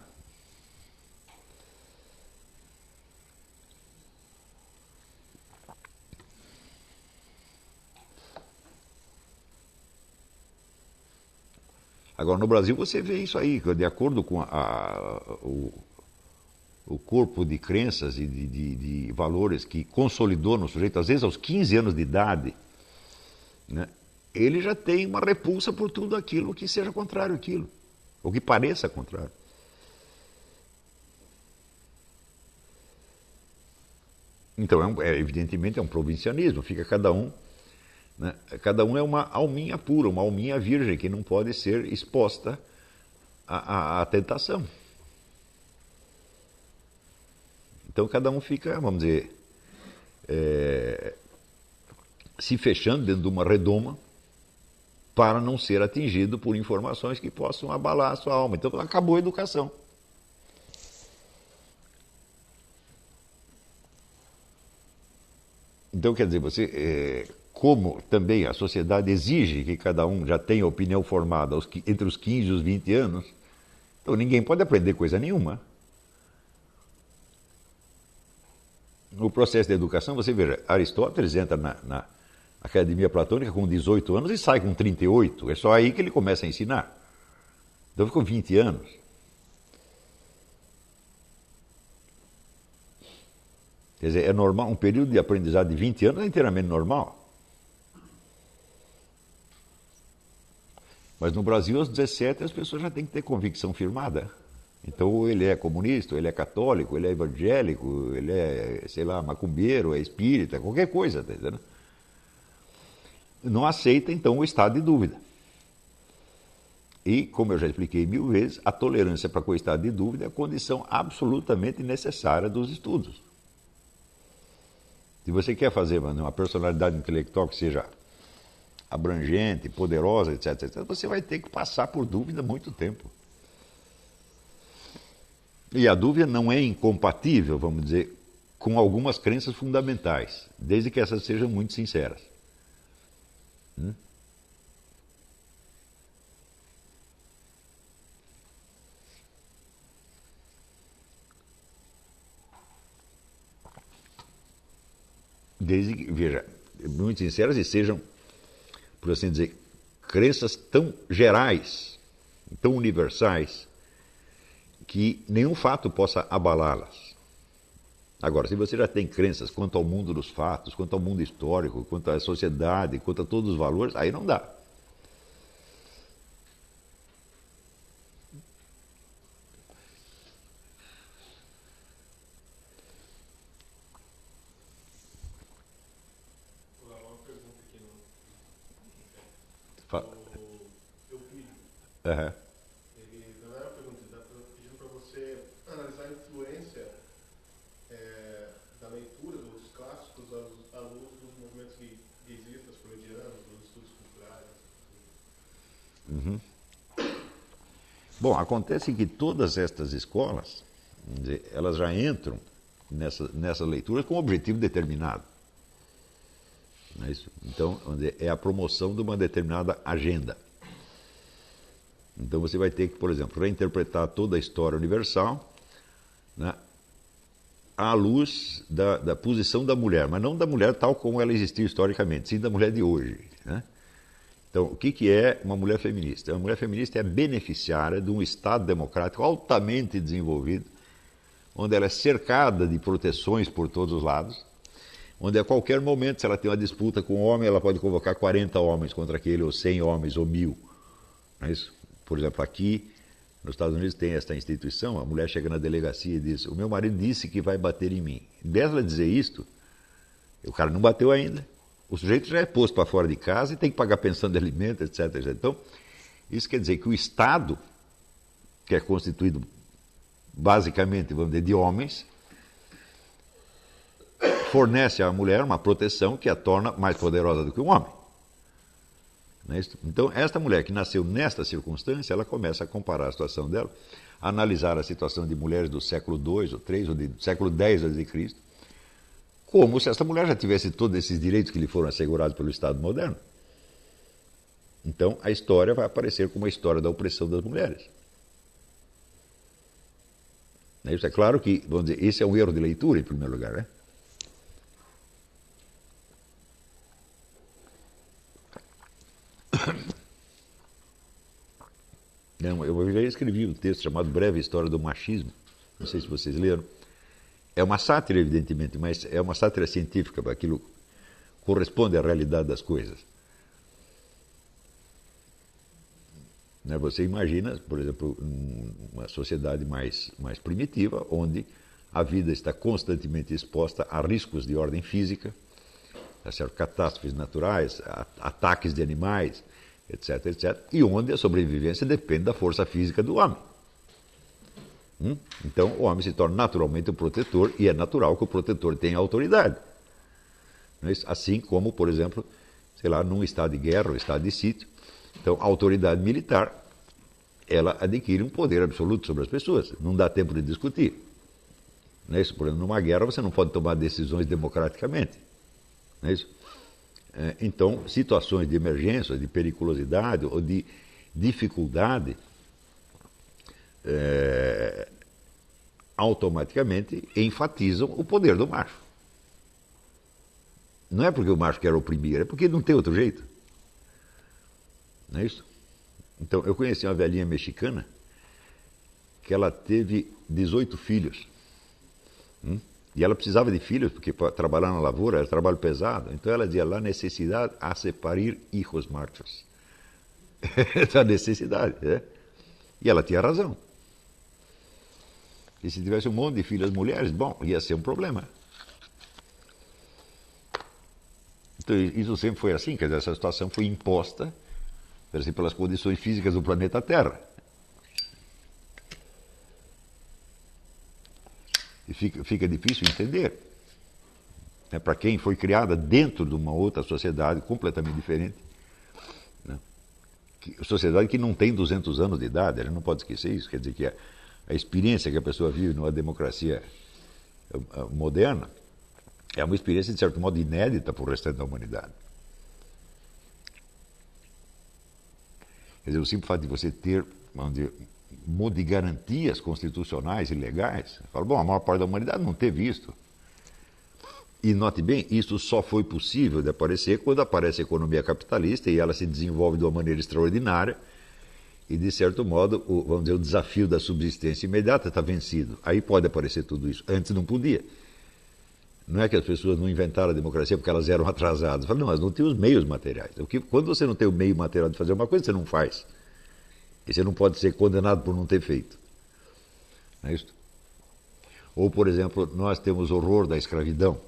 Agora, no Brasil, você vê isso aí, de acordo com o corpo de crenças e de valores que consolidou no sujeito, às vezes aos 15 anos de idade, né, ele já tem uma repulsa por tudo aquilo que seja contrário àquilo, ou que pareça contrário. Então, evidentemente, é um provincianismo, fica cada um... Né? Cada um é uma alminha pura, uma alminha virgem, que não pode ser exposta à tentação. Então cada um fica, vamos dizer, se fechando dentro de uma redoma para não ser atingido por informações que possam abalar a sua alma. Então acabou a educação. Então, quer dizer, você... como também a sociedade exige que cada um já tenha opinião formada entre os 15 e os 20 anos, então ninguém pode aprender coisa nenhuma. No processo de educação, você veja, Aristóteles entra academia platônica com 18 anos e sai com 38. É só aí que ele começa a ensinar. Então ficou 20 anos. Quer dizer, é normal, um período de aprendizado de 20 anos é inteiramente normal. Mas no Brasil, aos 17, as pessoas já têm que ter convicção firmada. Então, ou ele é comunista, ou ele é católico, ou ele é evangélico, ele é, sei lá, macumbeiro, é espírita, qualquer coisa, tá entendendo? Não aceita, então, o estado de dúvida. E, como eu já expliquei 1000 vezes, a tolerância para com o estado de dúvida é a condição absolutamente necessária dos estudos. Se você quer fazer uma personalidade intelectual que seja abrangente, poderosa, etc., etc., você vai ter que passar por dúvida muito tempo. E a dúvida não é incompatível, vamos dizer, com algumas crenças fundamentais, desde que essas sejam muito sinceras. Desde que, veja, muito sinceras e sejam, por assim dizer, crenças tão gerais, tão universais, que nenhum fato possa abalá-las. Agora, se você já tem crenças quanto ao mundo dos fatos, quanto ao mundo histórico, quanto à sociedade, quanto a todos os valores, aí não dá. Uhum. Ele, na primeira pergunta, ele está pedindo para você analisar a influência da leitura dos clássicos à luz dos movimentos gaysistas, freudianos, dos estudos culturais. Bom, acontece que todas estas escolas, vamos dizer, elas já entram nessa leitura com um objetivo determinado. Não é isso? Então, vamos dizer, é a promoção de uma determinada agenda. Então você vai ter que, por exemplo, reinterpretar toda a história universal, né, à luz da posição da mulher, mas não da mulher tal como ela existiu historicamente, sim da mulher de hoje. Né? Então, o que é uma mulher feminista? Uma mulher feminista é beneficiária de um Estado democrático altamente desenvolvido, onde ela é cercada de proteções por todos os lados, onde a qualquer momento, se ela tem uma disputa com um homem, ela pode convocar 40 homens contra aquele, ou 100 homens, ou 1000. Não é isso? Por exemplo, aqui nos Estados Unidos tem esta instituição, a mulher chega na delegacia e diz, o meu marido disse que vai bater em mim. Dela dizer isto, o cara não bateu ainda. O sujeito já é posto para fora de casa e tem que pagar pensão de alimento, etc, etc. Então, isso quer dizer que o Estado, que é constituído basicamente, vamos dizer, de homens, fornece à mulher uma proteção que a torna mais poderosa do que um homem. Não é isso? Então, esta mulher que nasceu nesta circunstância, ela começa a comparar a situação dela, a analisar a situação de mulheres do século II, ou III, ou do século X a.C., como se esta mulher já tivesse todos esses direitos que lhe foram assegurados pelo Estado moderno. Então, a história vai aparecer como a história da opressão das mulheres. Não é isso? É claro que, vamos dizer, esse é um erro de leitura, em primeiro lugar, né? Não, eu já escrevi um texto chamado Breve História do Machismo, não sei se vocês leram. É uma sátira, evidentemente, mas é uma sátira científica, aquilo corresponde à realidade das coisas. Você imagina, por exemplo, uma sociedade mais primitiva, onde a vida está constantemente exposta a riscos de ordem física, a certas catástrofes naturais, a ataques de animais, etc, etc, e onde a sobrevivência depende da força física do homem. Então, o homem se torna naturalmente o protetor, e é natural que o protetor tenha autoridade. Assim como, por exemplo, sei lá, num estado de guerra ou estado de sítio, então a autoridade militar, ela adquire um poder absoluto sobre as pessoas, não dá tempo de discutir. Não é isso? Por exemplo, numa guerra você não pode tomar decisões democraticamente. Não é isso? Então, situações de emergência, de periculosidade ou de dificuldade, automaticamente enfatizam o poder do macho. Não é porque o macho quer oprimir, é porque não tem outro jeito. Não é isso? Então, eu conheci uma velhinha mexicana que ela teve 18 filhos. E ela precisava de filhos, porque para trabalhar na lavoura era trabalho pesado. Então ela dizia, la necessidade hace parir hijos machos. Essa necessidade, né? E ela tinha razão. E se tivesse um monte de filhas mulheres, bom, ia ser um problema. Então isso sempre foi assim, quer dizer, essa situação foi imposta pelas condições físicas do planeta Terra. E fica difícil entender. Para quem foi criada dentro de uma outra sociedade completamente diferente, né? Sociedade que não tem 200 anos de idade, ela não pode esquecer isso. Quer dizer que a experiência que a pessoa vive numa democracia moderna é uma experiência, de certo modo, inédita para o restante da humanidade. Quer dizer, o simples fato de você ter, vamos dizer, um monte de garantias constitucionais e legais, fala, bom, a maior parte da humanidade não teve isto. E note bem, isso só foi possível de aparecer quando aparece a economia capitalista e ela se desenvolve de uma maneira extraordinária e, de certo modo, vamos dizer, o desafio da subsistência imediata está vencido. Aí pode aparecer tudo isso. Antes não podia. Não é que as pessoas não inventaram a democracia porque elas eram atrasadas. Falam, não, elas não tinham os meios materiais. Quando você não tem o meio material de fazer uma coisa, você não faz. E você não pode ser condenado por não ter feito. Não é isso? Ou, por exemplo, nós temos horror da escravidão.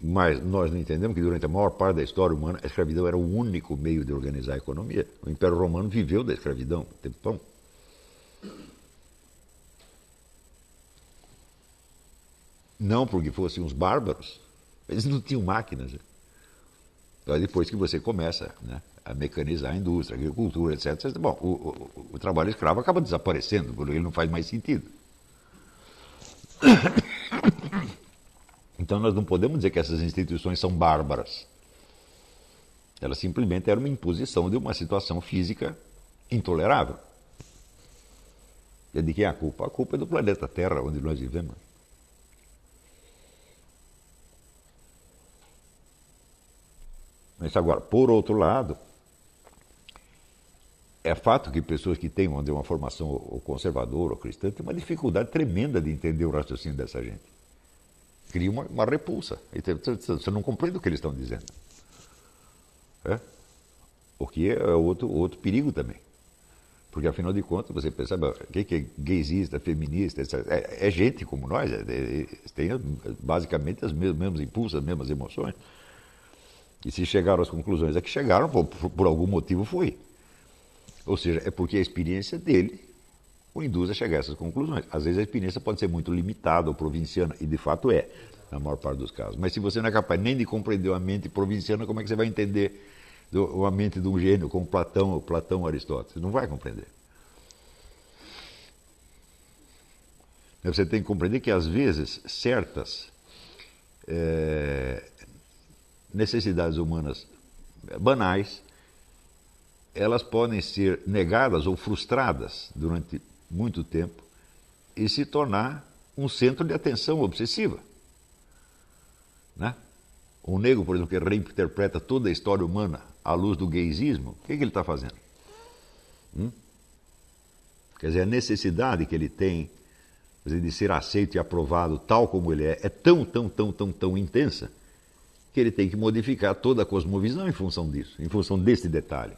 Mas nós não entendemos que durante a maior parte da história humana a escravidão era o único meio de organizar a economia. O Império Romano viveu da escravidão, teve pão. Não porque fossem uns bárbaros, eles não tinham máquinas. Então, depois que você começa, né, a mecanizar a indústria, a agricultura, etc., bom, o trabalho escravo acaba desaparecendo, porque ele não faz mais sentido. Então nós não podemos dizer que essas instituições são bárbaras. Elas simplesmente eram uma imposição de uma situação física intolerável. E de quem é a culpa? A culpa é do planeta Terra, onde nós vivemos. Mas agora, por outro lado, é fato que pessoas que têm, vamos dizer, uma formação ou conservadora ou cristã têm uma dificuldade tremenda de entender o raciocínio dessa gente. Cria uma repulsa. Você não compreende o que eles estão dizendo. O que é outro perigo também. Porque, afinal de contas, você percebe o que é gaysista, feminista, etc. É gente como nós, tem basicamente os mesmos impulsos, as mesmas emoções. E se chegaram às conclusões a que chegaram, por algum motivo foi. Ou seja, é porque a experiência dele o induz a chegar a essas conclusões. Às vezes a experiência pode ser muito limitada ou provinciana, e de fato é, na maior parte dos casos. Mas se você não é capaz nem de compreender a mente provinciana, como é que você vai entender a mente de um gênio como Platão ou Aristóteles? Você não vai compreender. Você tem que compreender que, às vezes, certas necessidades humanas banais, elas podem ser negadas ou frustradas durante muito tempo e se tornar um centro de atenção obsessiva. Né? Um negro, por exemplo, que reinterpreta toda a história humana à luz do gaysismo, o que ele está fazendo? Quer dizer, a necessidade que ele tem de ser aceito e aprovado tal como ele é tão intensa que ele tem que modificar toda a cosmovisão em função disso, em função desse detalhe.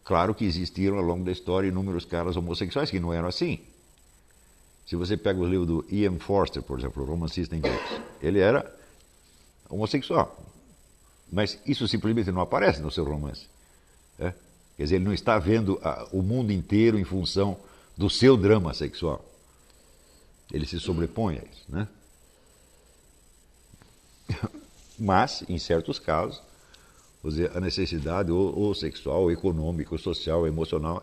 Claro que existiram ao longo da história inúmeros caras homossexuais que não eram assim. Se você pega o livro do Ian Forster, por exemplo, o romancista inglês, ele era homossexual. Mas isso simplesmente não aparece no seu romance. Quer dizer, ele não está vendo o mundo inteiro em função do seu drama sexual. Ele se sobrepõe a isso, né? Mas, em certos casos, a necessidade ou sexual, ou econômica, ou social, ou emocional,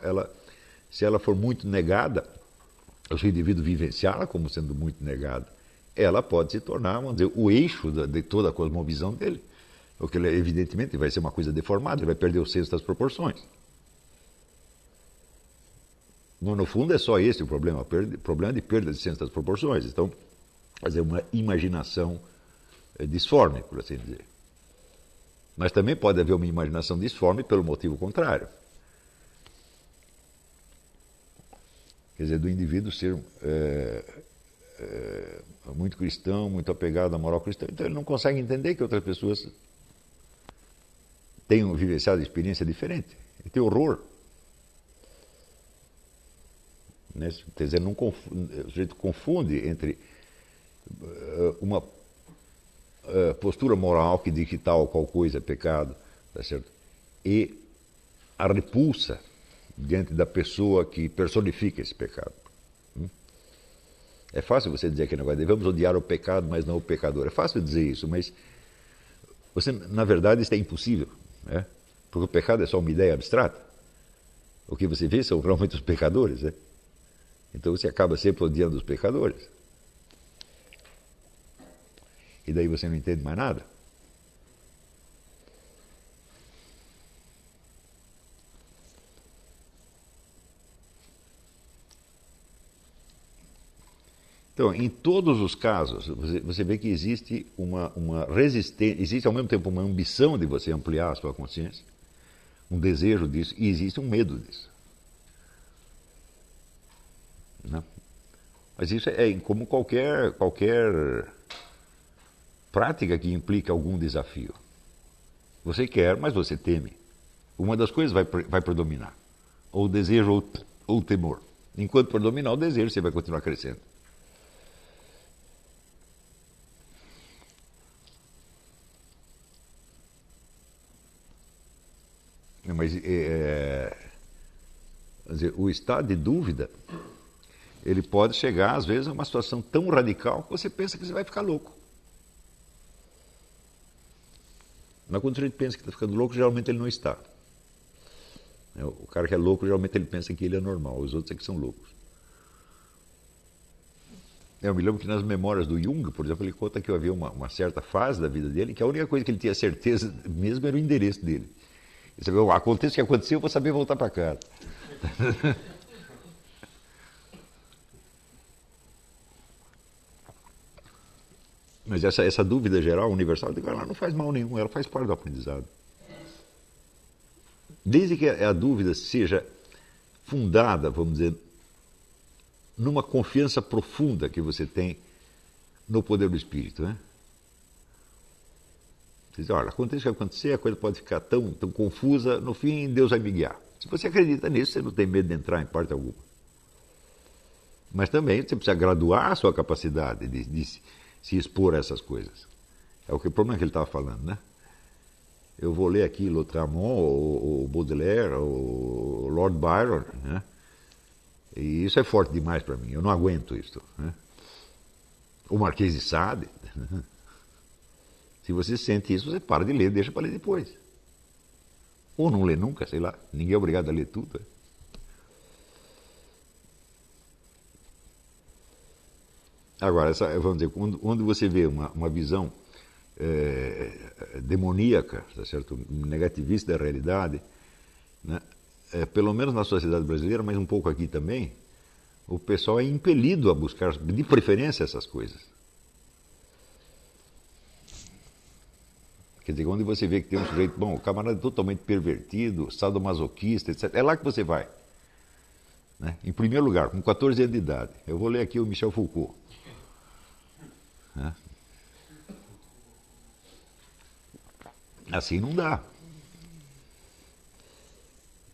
se ela for muito negada, se o indivíduo vivenciá-la como sendo muito negada, ela pode se tornar, vamos dizer, o eixo de toda a cosmovisão dele. Porque ele, evidentemente, vai ser uma coisa deformada, ele vai perder o senso das proporções. No fundo é só esse o problema de perda de senso das proporções. Então, fazer uma imaginação disforme, por assim dizer. Mas também pode haver uma imaginação disforme pelo motivo contrário. Quer dizer, do indivíduo ser muito cristão, muito apegado à moral cristã, então ele não consegue entender que outras pessoas tenham vivenciado experiência diferente. Ele tem horror. Né? Quer dizer, o sujeito confunde entre uma postura moral que diz que tal ou qual coisa é pecado, tá certo? E a repulsa diante da pessoa que personifica esse pecado. É fácil você dizer que negócio devemos odiar o pecado, mas não o pecador. É fácil dizer isso, mas você, na verdade, isso é impossível, né? Porque o pecado é só uma ideia abstrata. O que você vê são realmente os pecadores, né? Então você acaba sempre odiando os pecadores. E daí você não entende mais nada. Então, em todos os casos, você vê que existe uma resistência, existe ao mesmo tempo uma ambição de você ampliar a sua consciência, um desejo disso, e existe um medo disso. Né? Mas isso é como qualquer prática que implica algum desafio. Você quer, mas você teme. Uma das coisas vai predominar, ou o desejo ou o temor. Enquanto predominar o desejo, você vai continuar crescendo. Mas dizer, o estado de dúvida, ele pode chegar, às vezes, a uma situação tão radical que você pensa que você vai ficar louco. Mas quando a gente pensa que está ficando louco, geralmente ele não está. O cara que é louco, geralmente ele pensa que ele é normal, os outros é que são loucos. Eu me lembro que nas memórias do Jung, por exemplo, ele conta que havia uma certa fase da vida dele que a única coisa que ele tinha certeza mesmo era o endereço dele. Ele sabia, aconteça o que aconteceu, eu vou saber voltar para casa. Mas essa dúvida geral, universal, ela não faz mal nenhum, ela faz parte do aprendizado. Desde que a dúvida seja fundada, vamos dizer, numa confiança profunda que você tem no poder do Espírito, né? Você diz, olha, aconteça o que acontecer, a coisa pode ficar tão confusa, no fim Deus vai me guiar. Se você acredita nisso, você não tem medo de entrar em parte alguma. Mas também você precisa graduar a sua capacidade de se expor a essas coisas. É o problema que ele estava falando, né? Eu vou ler aqui Lautréamont, ou Baudelaire, ou Lord Byron, né? E isso é forte demais para mim, eu não aguento isso. Né? O Marquês de Sade. Se você sente isso, você para de ler, deixa para ler depois. Ou não lê nunca, sei lá. Ninguém é obrigado a ler tudo. Né? Agora, vamos dizer, onde você vê uma visão demoníaca, tá certo? Negativista da realidade, né? Pelo menos na sociedade brasileira, mas um pouco aqui também, o pessoal é impelido a buscar, de preferência, essas coisas. Quer dizer, onde você vê que tem um sujeito, bom, o camarada é totalmente pervertido, sadomasoquista, etc. É lá que você vai. Né? Em primeiro lugar, com 14 anos de idade. Eu vou ler aqui o Michel Foucault. Né? Assim não dá.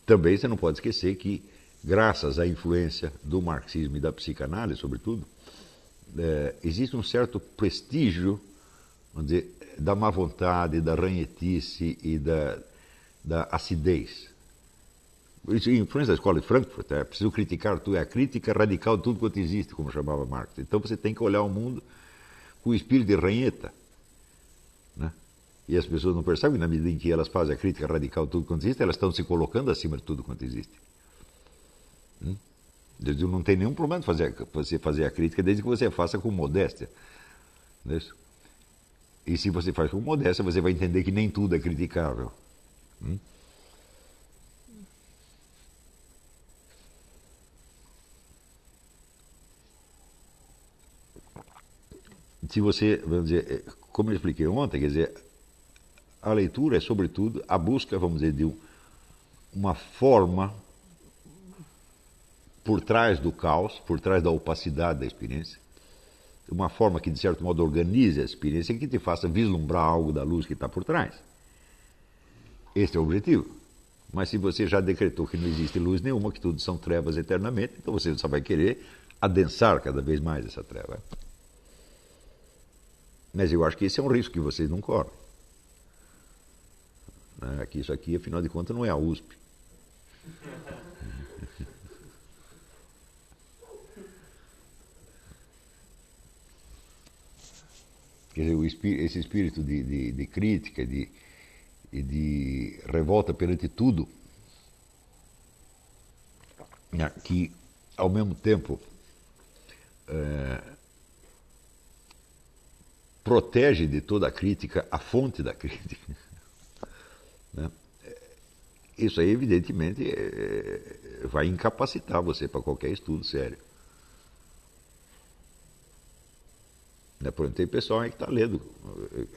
Também você não pode esquecer que, graças à influência do marxismo e da psicanálise, sobretudo, existe um certo prestígio, vamos dizer, da má vontade, da ranhetice e da acidez. Isso é influência da escola de Frankfurt, é preciso criticar tudo, é a crítica radical de tudo quanto existe, como chamava Marx. Então você tem que olhar o mundo com o espírito de ranheta. Né? E as pessoas não percebem, na medida em que elas fazem a crítica radical de tudo quanto existe, elas estão se colocando acima de tudo quanto existe. Não tem nenhum problema de você fazer a crítica, desde que você a faça com modéstia. Não é isso? E se você faz com modéstia, você vai entender que nem tudo é criticável. se você, vamos dizer, como eu expliquei ontem, quer dizer, a leitura é, sobretudo, a busca, vamos dizer, de uma forma por trás do caos, por trás da opacidade da experiência, uma forma que, de certo modo, organize a experiência e que te faça vislumbrar algo da luz que está por trás. Este é o objetivo. Mas se você já decretou que não existe luz nenhuma, que tudo são trevas eternamente, então você só vai querer adensar cada vez mais essa treva. Mas eu acho que esse é um risco que vocês não correm. Que isso aqui, afinal de contas, não é a USP. Quer dizer, esse espírito de crítica e de revolta perante tudo, que, ao mesmo tempo, protege de toda a crítica a fonte da crítica. Isso aí, evidentemente, vai incapacitar você para qualquer estudo sério. Por exemplo, tem pessoal aí que está lendo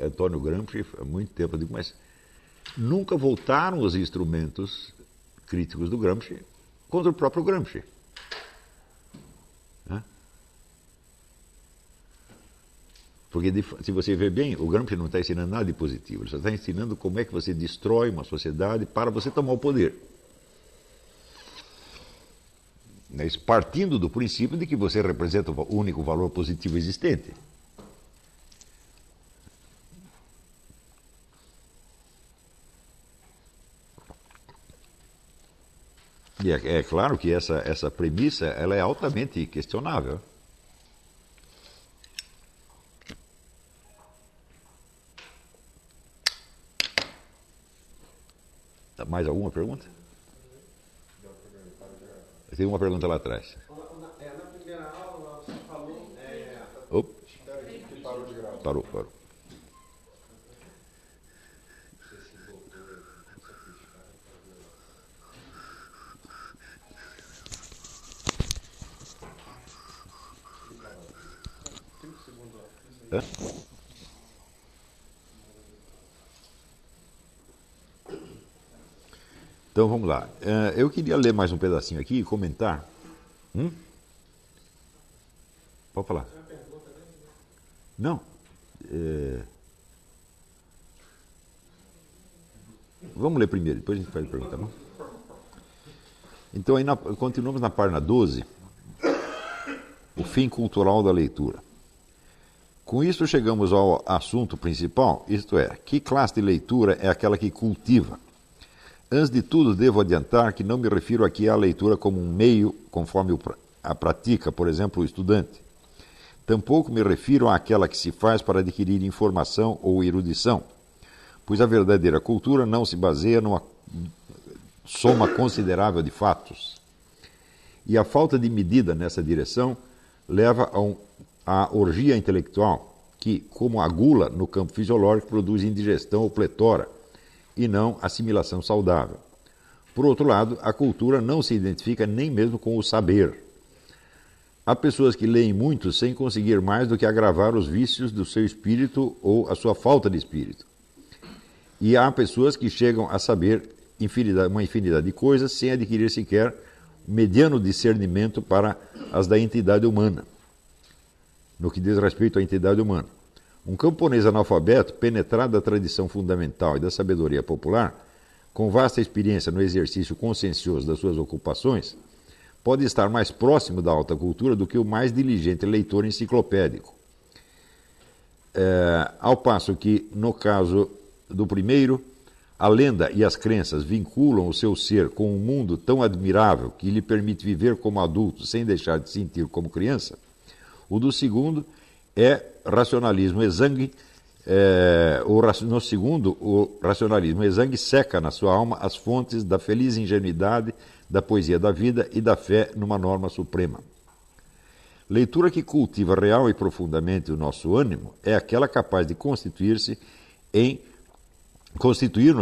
Antônio Gramsci há muito tempo. Eu digo, mas nunca voltaram os instrumentos críticos do Gramsci contra o próprio Gramsci. Porque, se você ver bem, o Gramsci não está ensinando nada de positivo, ele só está ensinando como é que você destrói uma sociedade para você tomar o poder. Partindo do princípio de que você representa o único valor positivo existente. E é claro que essa premissa ela é altamente questionável. Mais alguma pergunta? Tem uma pergunta lá atrás. Na primeira aula você falou... Parou. Então vamos lá. Eu queria ler mais um pedacinho aqui e comentar. Pode falar. Não. Vamos ler primeiro, depois a gente faz a pergunta, não? Então aí continuamos na página 12. O fim cultural da leitura. Com isso chegamos ao assunto principal, isto é, que classe de leitura é aquela que cultiva? Antes de tudo, devo adiantar que não me refiro aqui à leitura como um meio, conforme a pratica, por exemplo, o estudante. Tampouco me refiro àquela que se faz para adquirir informação ou erudição, pois a verdadeira cultura não se baseia numa soma considerável de fatos. E a falta de medida nessa direção leva à orgia intelectual, que, como a gula no campo fisiológico, produz indigestão ou pletora, e não assimilação saudável. Por outro lado, a cultura não se identifica nem mesmo com o saber. Há pessoas que leem muito sem conseguir mais do que agravar os vícios do seu espírito ou a sua falta de espírito. E há pessoas que chegam a saber uma infinidade de coisas sem adquirir sequer mediano discernimento para as da entidade humana, no que diz respeito à entidade humana. Um camponês analfabeto, penetrado da tradição fundamental e da sabedoria popular, com vasta experiência no exercício consciencioso das suas ocupações, pode estar mais próximo da alta cultura do que o mais diligente leitor enciclopédico. Ao passo que, no caso do primeiro, a lenda e as crenças vinculam o seu ser com um mundo tão admirável que lhe permite viver como adulto sem deixar de sentir como criança, o do segundo é racionalismo exangue. No segundo, o racionalismo exangue seca na sua alma as fontes da feliz ingenuidade, da poesia da vida e da fé numa norma suprema. Leitura que cultiva real e profundamente o nosso ânimo é aquela capaz de constituir-nos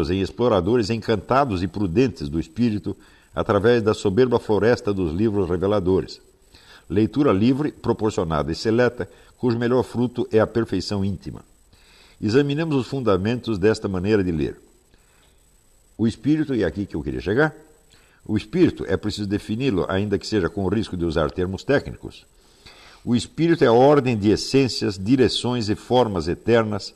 em exploradores encantados e prudentes do espírito através da soberba floresta dos livros reveladores. Leitura livre, proporcionada e seleta, cujo melhor fruto é a perfeição íntima. Examinemos os fundamentos desta maneira de ler. O espírito, e é aqui que eu queria chegar, o espírito, é preciso defini-lo, ainda que seja com o risco de usar termos técnicos. O espírito é a ordem de essências, direções e formas eternas,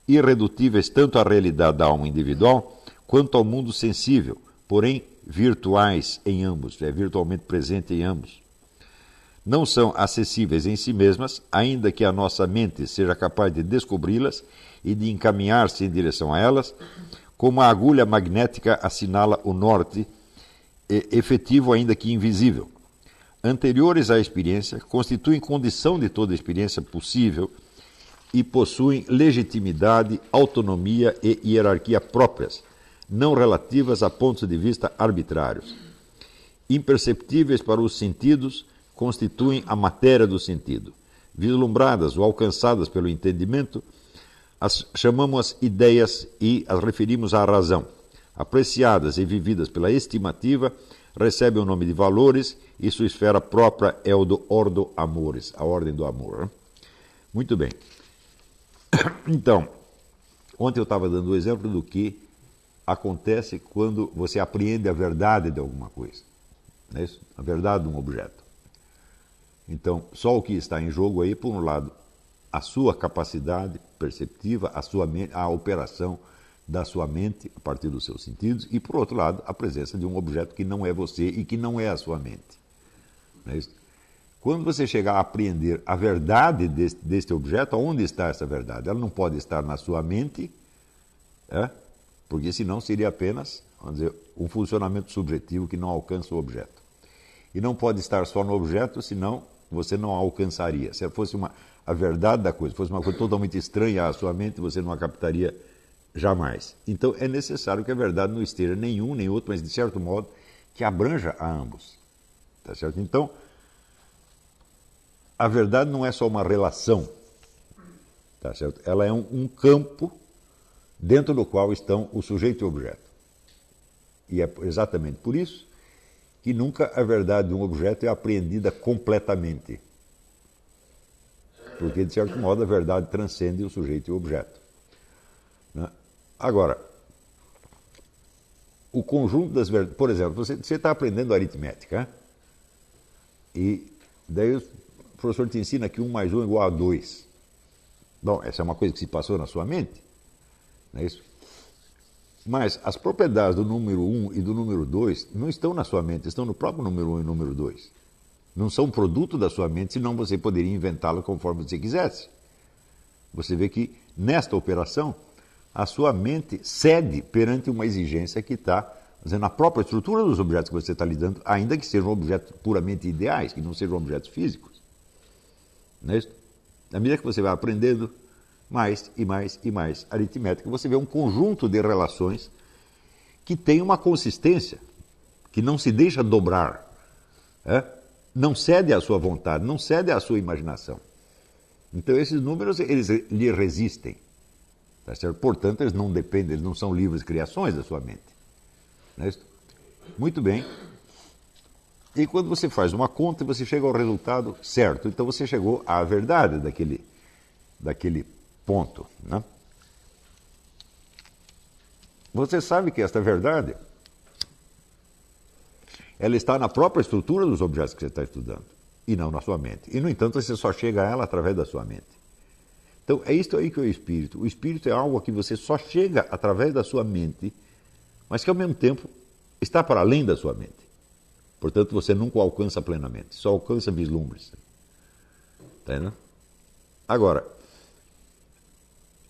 irredutíveis tanto à realidade da alma individual, quanto ao mundo sensível, porém virtuais em ambos, é virtualmente presente em ambos. Não são acessíveis em si mesmas, ainda que a nossa mente seja capaz de descobri-las e de encaminhar-se em direção a elas, como a agulha magnética assinala o norte, efetivo ainda que invisível. Anteriores à experiência, constituem condição de toda experiência possível e possuem legitimidade, autonomia e hierarquia próprias, não relativas a pontos de vista arbitrários. Imperceptíveis para os sentidos, constituem a matéria do sentido. Vislumbradas ou alcançadas pelo entendimento, chamamos-as ideias e as referimos à razão. Apreciadas e vividas pela estimativa, recebem o nome de valores e sua esfera própria é o do ordo amores, a ordem do amor. Muito bem. Então, ontem eu estava dando o exemplo do que acontece quando você apreende a verdade de alguma coisa. Não é isso? A verdade de um objeto. Então, só o que está em jogo aí, por um lado, a sua capacidade perceptiva, a sua mente, a operação da sua mente a partir dos seus sentidos, e, por outro lado, a presença de um objeto que não é você e que não é a sua mente. Não é isso? Quando você chegar a apreender a verdade deste objeto, onde está essa verdade? Ela não pode estar na sua mente, porque senão seria apenas, vamos dizer, um funcionamento subjetivo que não alcança o objeto. E não pode estar só no objeto, senão você não alcançaria. Se fosse a verdade da coisa, fosse uma coisa totalmente estranha à sua mente, você não a captaria jamais. Então é necessário que a verdade não esteja nenhum nem outro, mas de certo modo que abranja a ambos. Tá certo? Então, a verdade não é só uma relação, tá certo? Ela é um campo dentro do qual estão o sujeito e o objeto. E é exatamente por isso que nunca a verdade de um objeto é apreendida completamente. Porque, de certo modo, a verdade transcende o sujeito e o objeto. Né? Agora, o conjunto das verdades... Por exemplo, você está aprendendo aritmética, e daí o professor te ensina que 1 mais 1 é igual a 2. Bom, essa é uma coisa que se passou na sua mente, não é isso? Mas as propriedades do número 1 e do número 2 não estão na sua mente, estão no próprio número 1 e número 2. Não são produto da sua mente, senão você poderia inventá-lo conforme você quisesse. Você vê que, nesta operação, a sua mente cede perante uma exigência que está na própria estrutura dos objetos que você está lidando, ainda que sejam objetos puramente ideais, que não sejam objetos físicos. Não é isso? À medida que você vai aprendendo mais e mais e mais aritmética, você vê um conjunto de relações que tem uma consistência, que não se deixa dobrar, não cede à sua vontade, não cede à sua imaginação. Então esses números, eles lhe resistem. Tá certo? Portanto, eles não dependem, eles não são livres criações da sua mente. Não é isso? Muito bem. E quando você faz uma conta, você chega ao resultado certo. Então você chegou à verdade daquele ponto. Né? Você sabe que esta verdade, ela está na própria estrutura dos objetos que você está estudando, e não na sua mente. E, no entanto, você só chega a ela através da sua mente. Então, é isto aí que é o espírito. O espírito é algo a que você só chega através da sua mente, mas que, ao mesmo tempo, está para além da sua mente. Portanto, você nunca o alcança plenamente, só alcança vislumbres. Tá entendendo? Agora,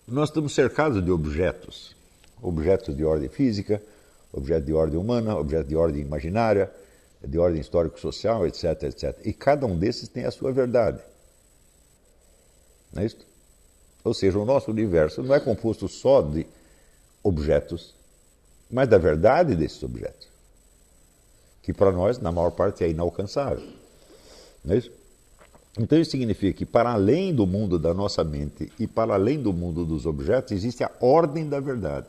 nós estamos cercados de objetos. Objetos de ordem física, objetos de ordem humana, objetos de ordem imaginária, de ordem histórico-social, etc, etc. E cada um desses tem a sua verdade. Não é isso? Ou seja, o nosso universo não é composto só de objetos, mas da verdade desses objetos, que para nós, na maior parte, é inalcançável. Não é isso? Então isso significa que para além do mundo da nossa mente e para além do mundo dos objetos, existe a ordem da verdade.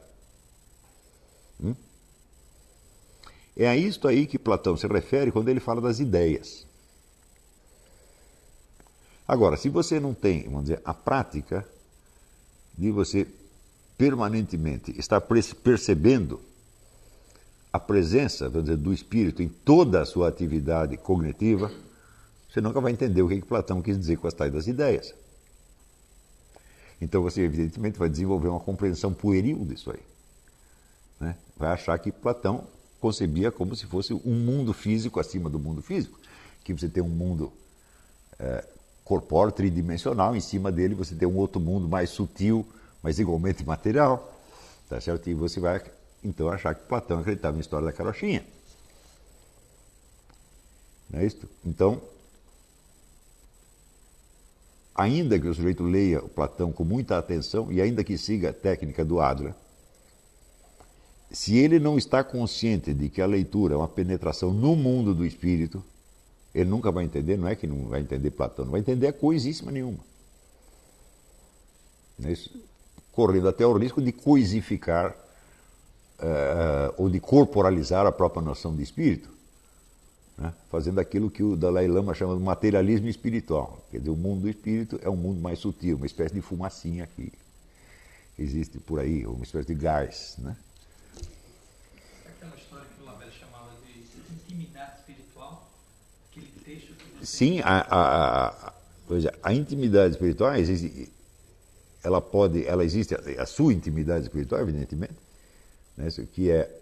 É a isto aí que Platão se refere quando ele fala das ideias. Agora, se você não tem, vamos dizer, a prática de você permanentemente estar percebendo a presença, vamos dizer, do espírito em toda a sua atividade cognitiva, você nunca vai entender o que Platão quis dizer com as tais das ideias. Então você, evidentemente, vai desenvolver uma compreensão pueril disso aí. Né? Vai achar que Platão concebia como se fosse um mundo físico acima do mundo físico, que você tem um mundo corpóreo, tridimensional, em cima dele você tem um outro mundo mais sutil, mas igualmente material, tá certo? E você vai, então, achar que Platão acreditava na história da carochinha. Não é isso? Então, ainda que o sujeito leia o Platão com muita atenção e ainda que siga a técnica do Adler, se ele não está consciente de que a leitura é uma penetração no mundo do espírito, ele nunca vai entender, não é que não vai entender Platão, não vai entender coisíssima nenhuma. Não é isso? Correndo até o risco de coisificar ou de corporalizar a própria noção de espírito, né? Fazendo aquilo que o Dalai Lama chama de materialismo espiritual. Quer dizer, o mundo do espírito é um mundo mais sutil, uma espécie de fumacinha que existe por aí, uma espécie de gás. Né? Aquela história que o Lavelle chamava de intimidade espiritual, aquele texto que você... Sim, a intimidade espiritual existe, ela existe, a sua intimidade espiritual, evidentemente, né, que é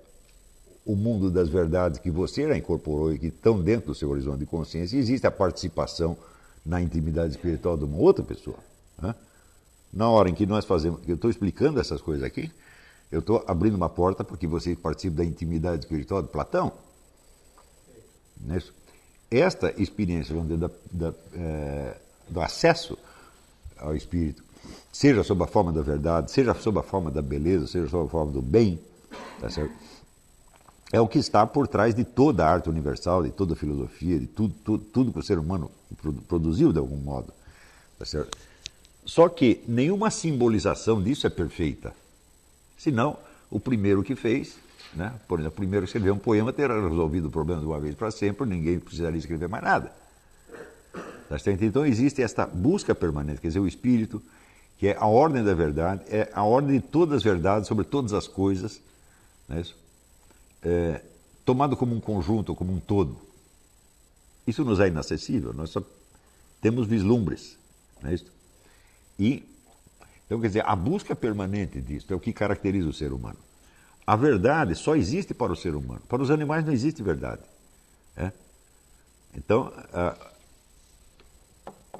o mundo das verdades que você já incorporou e que estão dentro do seu horizonte de consciência, e existe a participação na intimidade espiritual de uma outra pessoa. Né? Na hora em que nós fazemos, eu estou explicando essas coisas aqui, eu estou abrindo uma porta porque você participa da intimidade espiritual de Platão. Né? Esta experiência, vamos dizer, do acesso ao espírito, seja sob a forma da verdade, seja sob a forma da beleza, seja sob a forma do bem, tá certo? É o que está por trás de toda a arte universal, de toda a filosofia, de tudo que o ser humano produziu de algum modo. Tá certo? Só que nenhuma simbolização disso é perfeita. Senão, o primeiro que fez, né, por exemplo, o primeiro que escreveu um poema terá resolvido o problema de uma vez para sempre, ninguém precisaria escrever mais nada. Tá certo? Então existe esta busca permanente, quer dizer, o espírito, que é a ordem da verdade, é a ordem de todas as verdades sobre todas as coisas, não é isso? Tomado como um conjunto, como um todo. Isso nos é inacessível, nós só temos vislumbres. Não é isso? E, então, quer dizer, a busca permanente disso é o que caracteriza o ser humano. A verdade só existe para o ser humano. Para os animais não existe verdade. Então,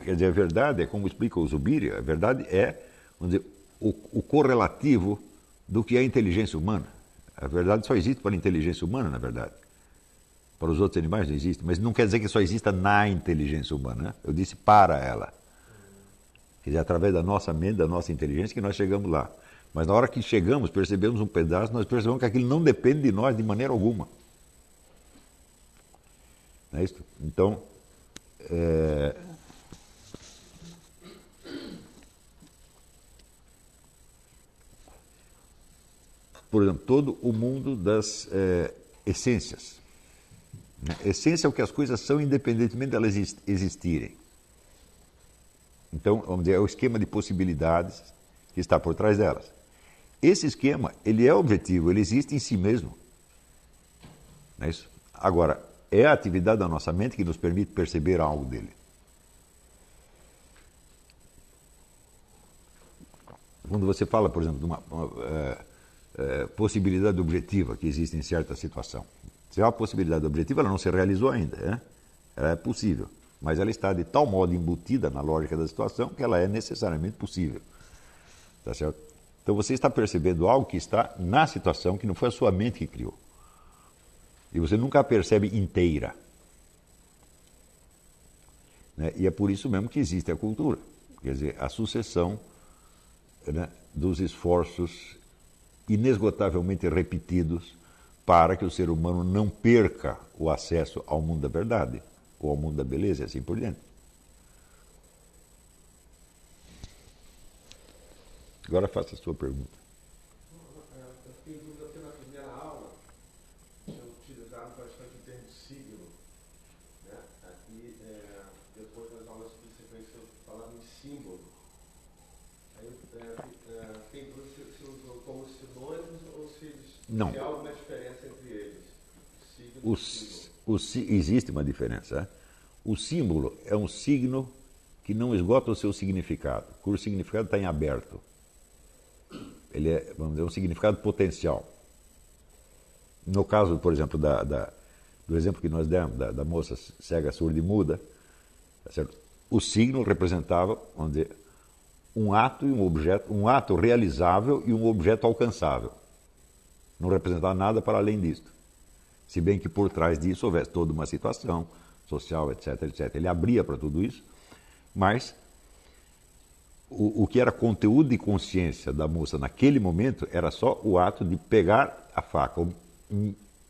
quer dizer, a verdade é, como explica o Zubiri, a verdade é, vamos dizer, o correlativo do que é a inteligência humana. A verdade só existe para a inteligência humana, na verdade. Para os outros animais não existe, mas não quer dizer que só exista na inteligência humana. Né? Eu disse para ela. Quer dizer, através da nossa mente, da nossa inteligência, que nós chegamos lá. Mas na hora que chegamos, percebemos um pedaço, nós percebemos que aquilo não depende de nós de maneira alguma. Não é isso? Então, por exemplo, todo o mundo das essências. Né? Essência é o que as coisas são, independentemente de elas existirem. Então, vamos dizer, é o esquema de possibilidades que está por trás delas. Esse esquema, ele é objetivo, ele existe em si mesmo. Não é isso? Agora, é a atividade da nossa mente que nos permite perceber algo dele. Quando você fala, por exemplo, de uma possibilidade objetiva que existe em certa situação. Se é uma possibilidade objetiva, ela não se realizou ainda. Né? Ela é possível, mas ela está de tal modo embutida na lógica da situação que ela é necessariamente possível. Tá certo? Então você está percebendo algo que está na situação, que não foi a sua mente que criou. E você nunca a percebe inteira. Né? E é por isso mesmo que existe a cultura. Quer dizer, a sucessão, né, dos esforços inesgotavelmente repetidos para que o ser humano não perca o acesso ao mundo da verdade, ou ao mundo da beleza, e assim por diante. Agora faça a sua pergunta. Eu fiquei em dúvida porque na primeira aula eu utilizava bastante o termo signo, né? Aqui, depois das aulas subsequentes eu Não. Se há alguma diferença entre eles? Signo e símbolo. Existe uma diferença. Né? O símbolo é um signo que não esgota o seu significado, cujo significado está em aberto. Ele é, vamos dizer, um significado potencial. No caso, por exemplo, do exemplo que nós demos, da moça cega, surda e muda, tá certo? O signo representava, vamos dizer, um ato e um objeto, um ato realizável e um objeto alcançável. Não representava nada para além disso. Se bem que por trás disso houvesse toda uma situação social, etc, etc. Ele abria para tudo isso, mas o que era conteúdo e consciência da moça naquele momento era só o ato de pegar a faca, ou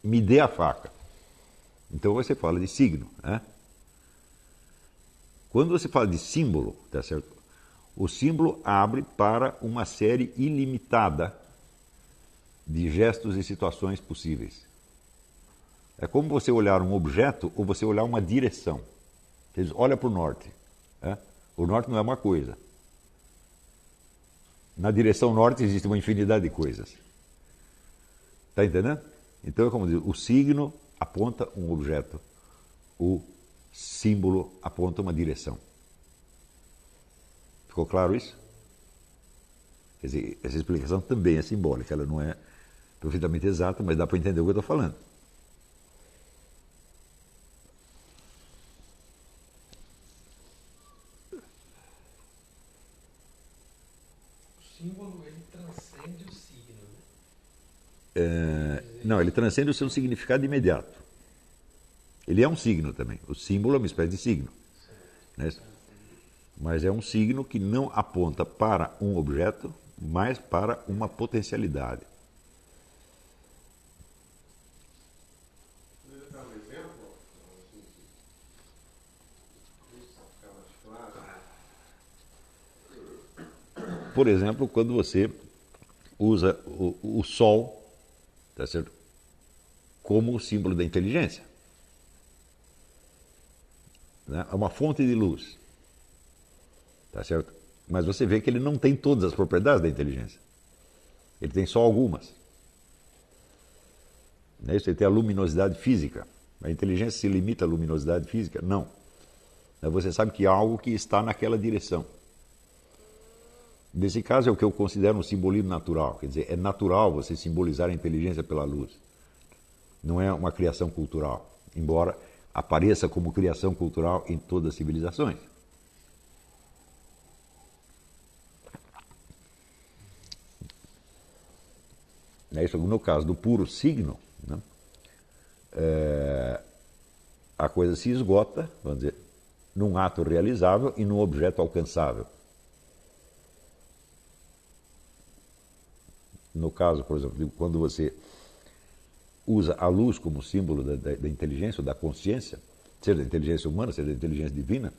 me dê a faca. Então você fala de signo. Né? Quando você fala de símbolo, tá certo? O símbolo abre para uma série ilimitada de gestos e situações possíveis. É como você olhar um objeto ou você olhar uma direção. Você diz, olha para o norte. Né? O norte não é uma coisa. Na direção norte existe uma infinidade de coisas. Está entendendo? Então é como diz, o signo aponta um objeto, o símbolo aponta uma direção. Ficou claro isso? Quer dizer, essa explicação também é simbólica, ela não é perfeitamente exata, mas dá para entender o que eu estou falando. O símbolo, ele transcende o signo, né? Não, ele transcende o seu significado imediato. Ele é um signo também. O símbolo é uma espécie de signo. Né? Mas é um signo que não aponta para um objeto, mas para uma potencialidade. Você dá um exemplo? Ficar mais claro. Por exemplo, quando você usa o sol, tá certo? Como símbolo da inteligência. Né? É uma fonte de luz. Tá certo? Mas você vê que ele não tem todas as propriedades da inteligência. Ele tem só algumas. Não é isso? Ele tem a luminosidade física. A inteligência se limita à luminosidade física? Não. Você sabe que há algo que está naquela direção. Nesse caso é o que eu considero um simbolismo natural. Quer dizer, é natural você simbolizar a inteligência pela luz. Não é uma criação cultural. Embora apareça como criação cultural em todas as civilizações. No caso do puro signo, né, a coisa se esgota, vamos dizer, num ato realizável e num objeto alcançável. No caso, por exemplo, quando você usa a luz como símbolo da inteligência ou da consciência, seja da inteligência humana, seja da inteligência divina,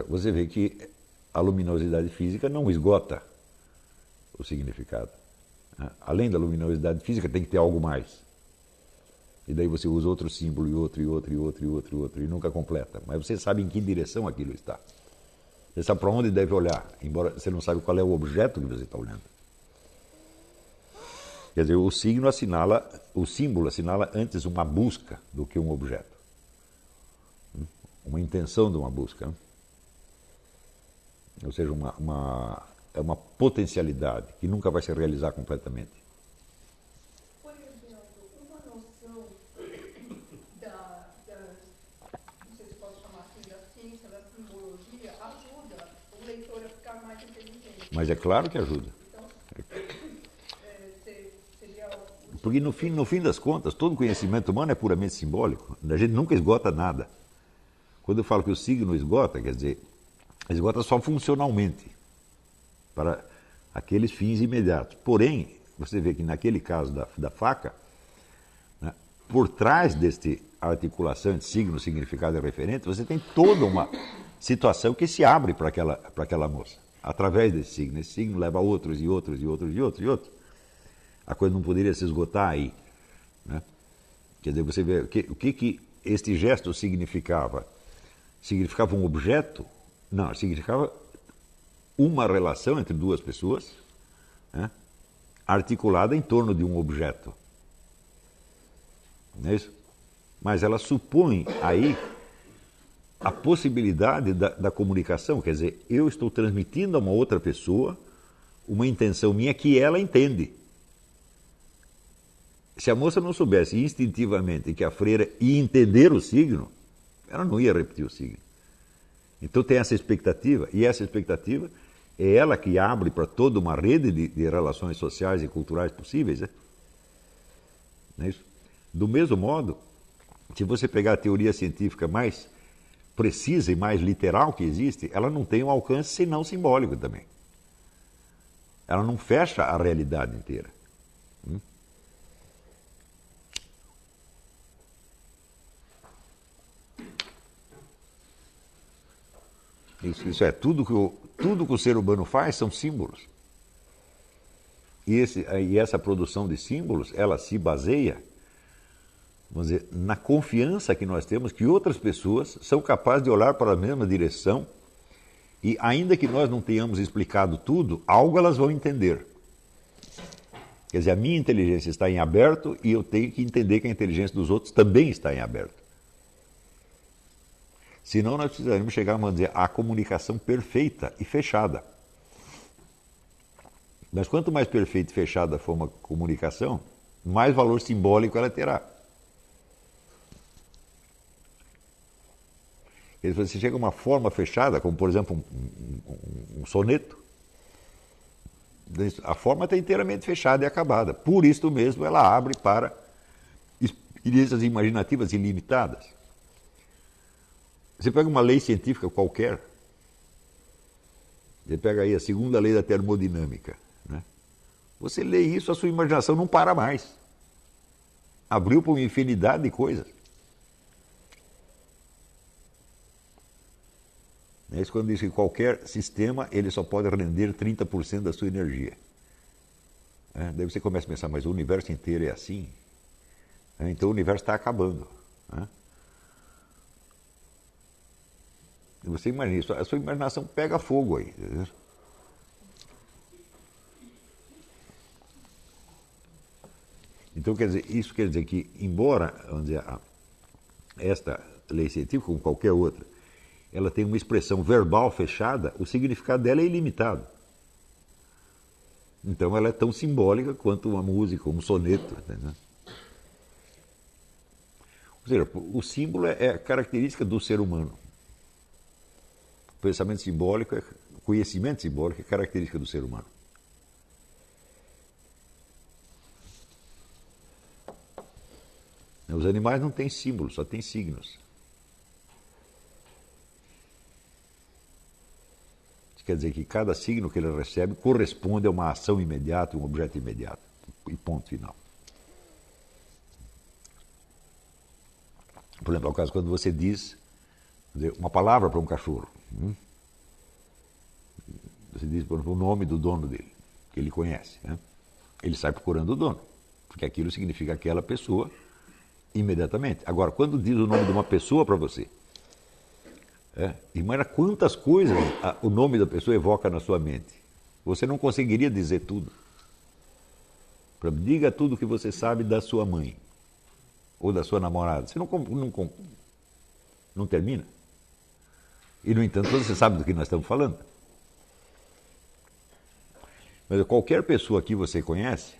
você vê que a luminosidade física não esgota o significado. Além da luminosidade física, tem que ter algo mais. E daí você usa outro símbolo, e outro, e outro, e outro, e outro, e outro, e nunca completa. Mas você sabe em que direção aquilo está. Você sabe para onde deve olhar, embora você não saiba qual é o objeto que você está olhando. Quer dizer, o símbolo assinala antes uma busca do que um objeto. Uma intenção de uma busca. Ou seja, é uma potencialidade que nunca vai se realizar completamente. Por exemplo, uma noção não sei se posso chamar assim, da ciência, da simbologia, ajuda o leitor a ficar mais inteligente. Mas é claro que ajuda. Então, seria Porque no fim das contas, todo conhecimento humano é puramente simbólico. A gente nunca esgota nada. Quando eu falo que o signo esgota, quer dizer, esgota só funcionalmente, para aqueles fins imediatos. Porém, você vê que naquele caso da faca, né, por trás deste articulação de signo, significado e referente, você tem toda uma situação que se abre para aquela moça, através desse signo. Esse signo leva a outros, e outros, e outros, e outros, e outros. A coisa não poderia se esgotar aí. Né? Quer dizer, você vê o que este gesto significava. Significava um objeto? Não, significava uma relação entre duas pessoas, né, articulada em torno de um objeto. Não é isso? Mas ela supõe aí a possibilidade da comunicação. Quer dizer, eu estou transmitindo a uma outra pessoa uma intenção minha que ela entende. Se a moça não soubesse instintivamente que a freira ia entender o signo, ela não ia repetir o signo. Então tem essa expectativa, e essa expectativa é ela que abre para toda uma rede de relações sociais e culturais possíveis. Não é isso? Do mesmo modo, se você pegar a teoria científica mais precisa e mais literal que existe, ela não tem um alcance senão simbólico também. Ela não fecha a realidade inteira. Isso é, tudo que o ser humano faz são símbolos. E essa produção de símbolos, ela se baseia, vamos dizer, na confiança que nós temos que outras pessoas são capazes de olhar para a mesma direção e, ainda que nós não tenhamos explicado tudo, algo elas vão entender. Quer dizer, a minha inteligência está em aberto e eu tenho que entender que a inteligência dos outros também está em aberto. Senão nós precisaríamos chegar, vamos dizer, à comunicação perfeita e fechada. Mas quanto mais perfeita e fechada for uma comunicação, mais valor simbólico ela terá. Se você chega a uma forma fechada, como por exemplo um soneto, a forma está inteiramente fechada e acabada. Por isso mesmo ela abre para experiências imaginativas ilimitadas. Você pega uma lei científica qualquer, você pega aí a segunda lei da termodinâmica, né? Você lê isso, a sua imaginação não para mais. Abriu para uma infinidade de coisas. É isso quando diz que qualquer sistema ele só pode render 30% da sua energia. Daí você começa a pensar, mas o universo inteiro é assim? Então o universo está acabando. Você imagina isso, a sua imaginação pega fogo aí. Então isso quer dizer que, embora, vamos dizer, esta lei científica, como qualquer outra, ela tem uma expressão verbal fechada, o significado dela é ilimitado. Então ela é tão simbólica quanto uma música, um soneto. Entendeu? Ou seja, o símbolo é característica do ser humano. O pensamento simbólico, o conhecimento simbólico é característica do ser humano. Os animais não têm símbolos, só têm signos. Isso quer dizer que cada signo que ele recebe corresponde a uma ação imediata, um objeto imediato. E ponto final. Por exemplo, é o caso quando você diz uma palavra para um cachorro. Você diz, por exemplo, o nome do dono dele, que ele conhece. Ele sai procurando o dono, porque aquilo significa aquela pessoa imediatamente. Agora, quando diz o nome de uma pessoa para você, imagina quantas coisas o nome da pessoa evoca na sua mente. Você não conseguiria dizer tudo. Diga tudo o que você sabe da sua mãe ou da sua namorada. Você não termina. E, no entanto, você sabe do que nós estamos falando. Mas qualquer pessoa que você conhece,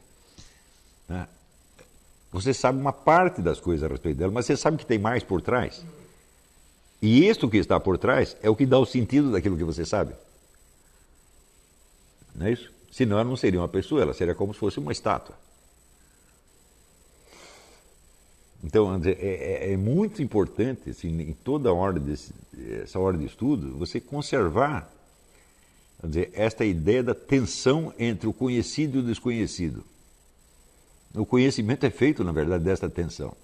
você sabe uma parte das coisas a respeito dela, mas você sabe que tem mais por trás. E isto que está por trás é o que dá o sentido daquilo que você sabe. Não é isso? Senão ela não seria uma pessoa, ela seria como se fosse uma estátua. Então, é muito importante, assim, em toda a ordem essa ordem de estudo, você conservar, esta ideia da tensão entre o conhecido e o desconhecido. O conhecimento é feito, na verdade, desta tensão.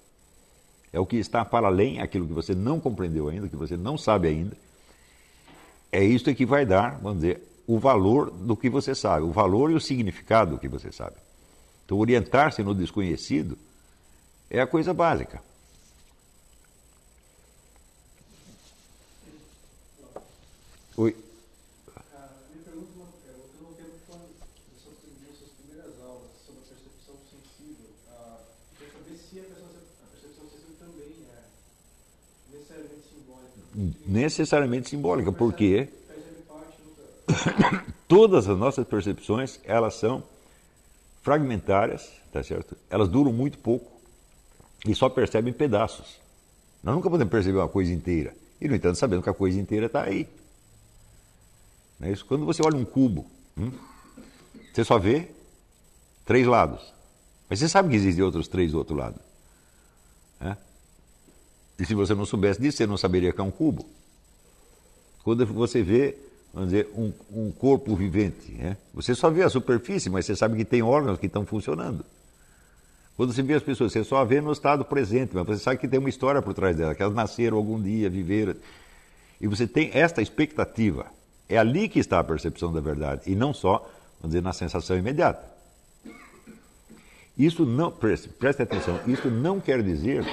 É o que está para além, aquilo que você não compreendeu ainda, que você não sabe ainda. É isso que vai dar, vamos dizer, o valor do que você sabe, o valor e o significado do que você sabe. Então, orientar-se no desconhecido é a coisa básica. Oi. Me pergunto, eu não lembro quando suas primeiras aulas, sensível, quer saber se a percepção sensível também é necessariamente simbólica. Necessariamente simbólica, porque Percebe parte, outra. todas as nossas percepções, elas são fragmentárias, tá certo? Elas duram muito pouco e só percebem pedaços. Nós nunca podemos perceber uma coisa inteira. E, no entanto, sabendo que a coisa inteira está aí. Não é isso? Quando você olha um cubo, você só vê 3 lados. Mas você sabe que existem outros 3 do outro lado. Né? E se você não soubesse disso, você não saberia que é um cubo. Quando você vê, vamos dizer, um corpo vivente, né? Você só vê a superfície, mas você sabe que tem órgãos que estão funcionando. Quando você vê as pessoas, você só vê no estado presente, mas você sabe que tem uma história por trás dela, que elas nasceram algum dia, viveram. E você tem esta expectativa. É ali que está a percepção da verdade, e não só, vamos dizer, na sensação imediata. Isso não, preste atenção, isso não quer dizer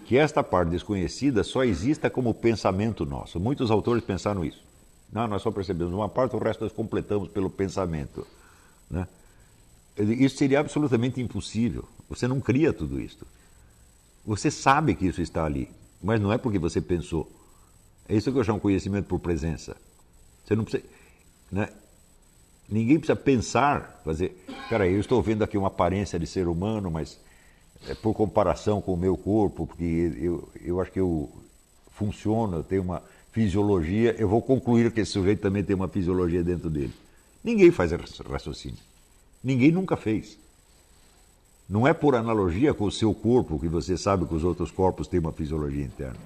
que esta parte desconhecida só exista como pensamento nosso. Muitos autores pensaram isso. Não, nós só percebemos uma parte, o resto nós completamos pelo pensamento. Né? Isso seria absolutamente impossível. Você não cria tudo isso. Você sabe que isso está ali, mas não é porque você pensou. É isso que eu chamo conhecimento por presença. Você não precisa, né? Ninguém precisa pensar, fazer, peraí, eu estou vendo aqui uma aparência de ser humano, mas por comparação com o meu corpo, porque eu acho que eu funciono, eu tenho uma fisiologia, eu vou concluir que esse sujeito também tem uma fisiologia dentro dele. Ninguém faz raciocínio. Ninguém nunca fez. Não é por analogia com o seu corpo que você sabe que os outros corpos têm uma fisiologia interna.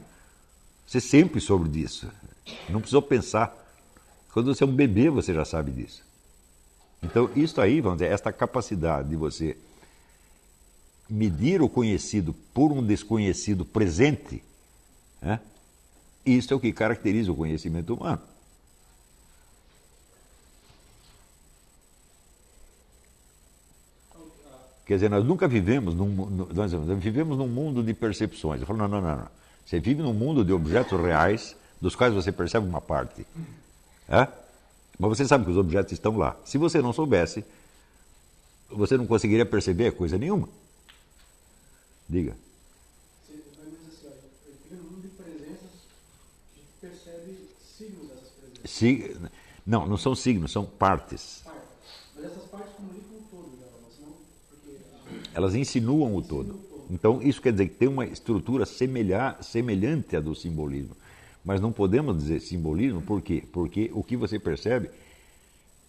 Você sempre soube disso. Não precisou pensar. Quando você é um bebê, você já sabe disso. Então, isso aí, vamos dizer, esta capacidade de você medir o conhecido por um desconhecido presente, né? Isso é o que caracteriza o conhecimento humano. Quer dizer, nós nunca vivemos nós vivemos num mundo de percepções. Eu falo, não. Você vive num mundo de objetos reais, dos quais você percebe uma parte. É? Mas você sabe que os objetos estão lá. Se você não soubesse, você não conseguiria perceber coisa nenhuma. Diga. Mas assim, ele fica no mundo de presenças, a gente percebe signos dessas presenças. Não são signos, são partes. Mas essas partes comunicam o todo, né? Porque elas insinuam o todo. Então, isso quer dizer que tem uma estrutura semelhante à do simbolismo. Mas não podemos dizer simbolismo, por quê? Porque o que você percebe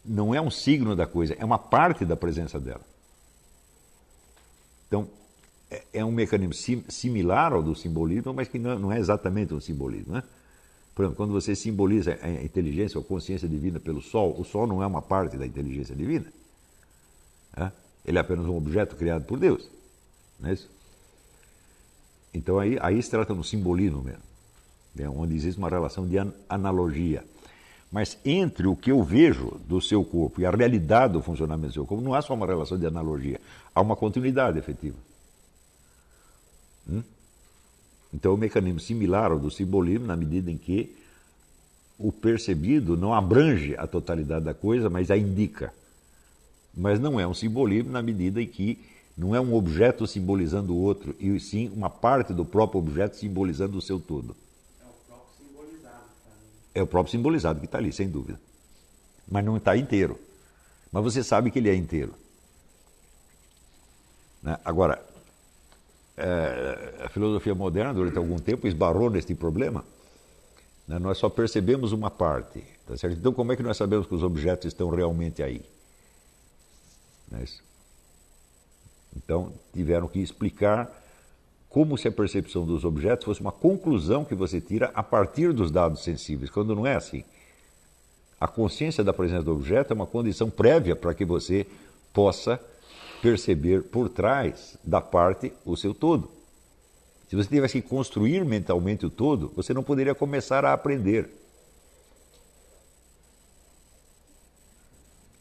não é um signo da coisa, é uma parte da presença dela. Então, é um mecanismo similar ao do simbolismo, mas que não é exatamente um simbolismo. Né? Por exemplo, quando você simboliza a inteligência ou consciência divina pelo Sol, o Sol não é uma parte da inteligência divina. Né? Ele é apenas um objeto criado por Deus. Não é isso? Então, aí se trata de um simbolismo mesmo. Onde existe uma relação de analogia. Mas entre o que eu vejo do seu corpo e a realidade do funcionamento do seu corpo, não há só uma relação de analogia, há uma continuidade efetiva. Então, é um mecanismo similar ao do simbolismo, na medida em que o percebido não abrange a totalidade da coisa, mas a indica. Mas não é um simbolismo na medida em que não é um objeto simbolizando o outro, e sim uma parte do próprio objeto simbolizando o seu todo. É o próprio simbolizado que está ali, sem dúvida. Mas não está inteiro. Mas você sabe que ele é inteiro. Né? Agora, a filosofia moderna, durante algum tempo, esbarrou neste problema. Né? Nós só percebemos uma parte. Tá certo? Então, como é que nós sabemos que os objetos estão realmente aí? Não é isso? Então, tiveram que explicar como se a percepção dos objetos fosse uma conclusão que você tira a partir dos dados sensíveis, quando não é assim. A consciência da presença do objeto é uma condição prévia para que você possa perceber por trás da parte o seu todo. Se você tivesse que construir mentalmente o todo, você não poderia começar a aprender.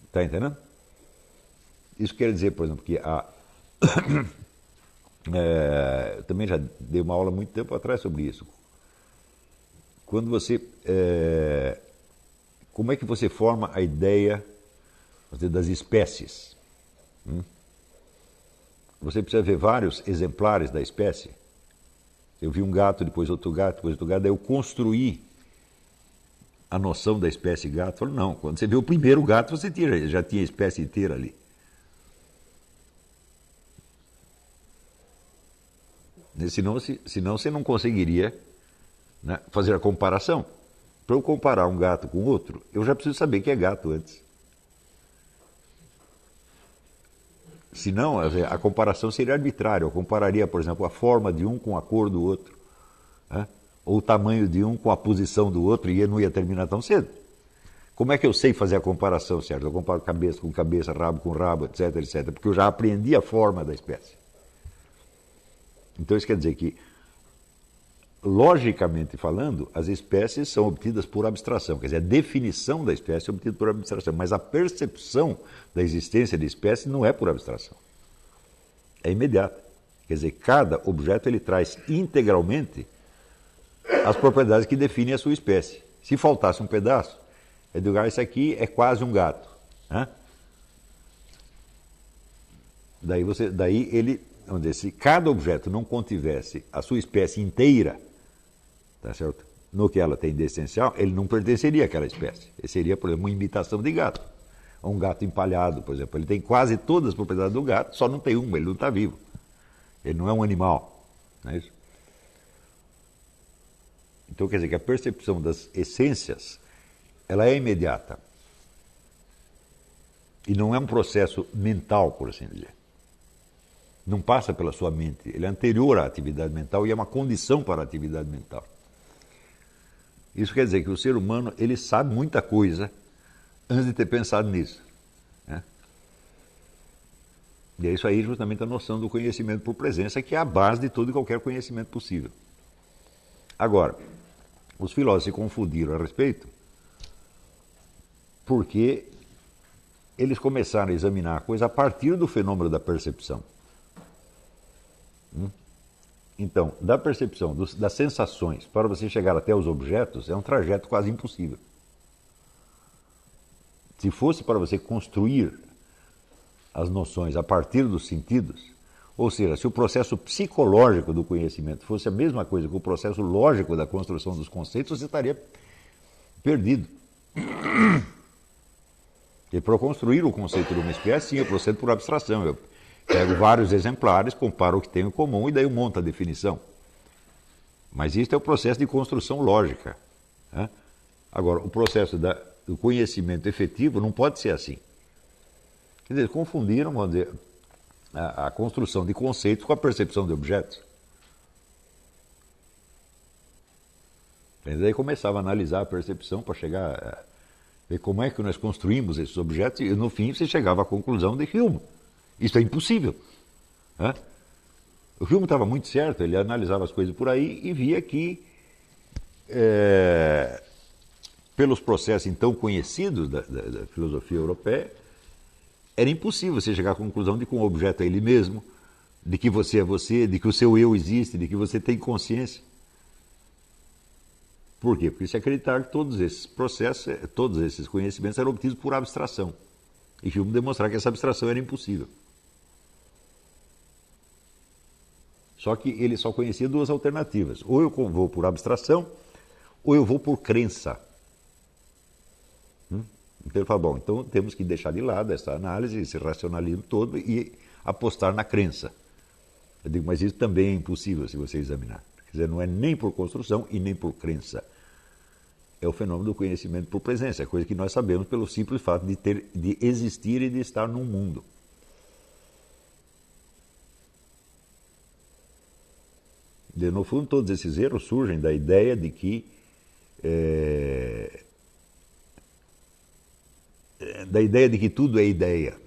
Está entendendo? Isso quer dizer, por exemplo, que eu também já dei uma aula muito tempo atrás sobre isso. Quando você... como é que você forma a ideia das espécies? você precisa ver vários exemplares da espécie. Eu vi um gato, depois outro gato, depois outro gato, daí eu construí a noção da espécie gato. Eu falei, não, quando você vê o primeiro gato, você já tinha a espécie inteira ali. Senão você não conseguiria, né, fazer a comparação. Para eu comparar um gato com outro, eu já preciso saber que é gato antes. Senão, a comparação seria arbitrária. Eu compararia, por exemplo, a forma de um com a cor do outro, né? Ou o tamanho de um com a posição do outro, e não ia terminar tão cedo. Como é que eu sei fazer a comparação, certo? Eu comparo cabeça com cabeça, rabo com rabo, etc, etc, porque eu já aprendi a forma da espécie. Então isso quer dizer que, logicamente falando, as espécies são obtidas por abstração, quer dizer, a definição da espécie é obtida por abstração, mas a percepção da existência de espécie não é por abstração. É imediata. Quer dizer, cada objeto ele traz integralmente as propriedades que definem a sua espécie. Se faltasse um pedaço, eu digo, isso aqui é quase um gato. Né? Daí ele, vamos dizer, se cada objeto não contivesse a sua espécie inteira, tá certo? No que ela tem de essencial, ele não pertenceria àquela espécie. Ele seria, por exemplo, uma imitação de gato. Um gato empalhado, por exemplo, ele tem quase todas as propriedades do gato, só não tem uma, ele não está vivo. Ele não é um animal. Não é isso? Então, quer dizer que a percepção das essências, ela é imediata. E não é um processo mental, por assim dizer. Não passa pela sua mente. Ele é anterior à atividade mental e é uma condição para a atividade mental. Isso quer dizer que o ser humano, ele sabe muita coisa antes de ter pensado nisso. Né? E é isso aí justamente a noção do conhecimento por presença, que é a base de todo e qualquer conhecimento possível. Agora, os filósofos se confundiram a respeito porque eles começaram a examinar a coisa a partir do fenômeno da percepção. Então, da percepção, das sensações, para você chegar até os objetos, é um trajeto quase impossível. Se fosse para você construir as noções a partir dos sentidos, ou seja, se o processo psicológico do conhecimento fosse a mesma coisa que o processo lógico da construção dos conceitos, você estaria perdido. E para construir o conceito de uma espécie, sim, eu procedo por abstração. Eu pego vários exemplares, comparo o que tem em comum e daí eu monto a definição. Mas isso é o processo de construção lógica. Né? Agora, o processo do conhecimento efetivo não pode ser assim. Quer dizer, confundiram, vamos dizer, a construção de conceitos com a percepção de objetos. E daí começava a analisar a percepção para chegar a ver como é que nós construímos esses objetos e no fim você chegava à conclusão de Hume. Isso é impossível. Né? O Hume estava muito certo, ele analisava as coisas por aí e via que, pelos processos então conhecidos da filosofia europeia, era impossível você chegar à conclusão de que um objeto é ele mesmo, de que você é você, de que o seu eu existe, de que você tem consciência. Por quê? Porque se acreditar que todos esses processos, todos esses conhecimentos eram obtidos por abstração. E Hume demonstrar que essa abstração era impossível. Só que ele só conhecia duas alternativas. Ou eu vou por abstração, ou eu vou por crença. Então ele fala, bom, então temos que deixar de lado essa análise, esse racionalismo todo e apostar na crença. Eu digo, mas isso também é impossível se você examinar. Quer dizer, não é nem por construção e nem por crença. É o fenômeno do conhecimento por presença, é coisa que nós sabemos pelo simples fato de existir e de estar num mundo. No fundo, todos esses erros surgem da ideia de que tudo é ideia.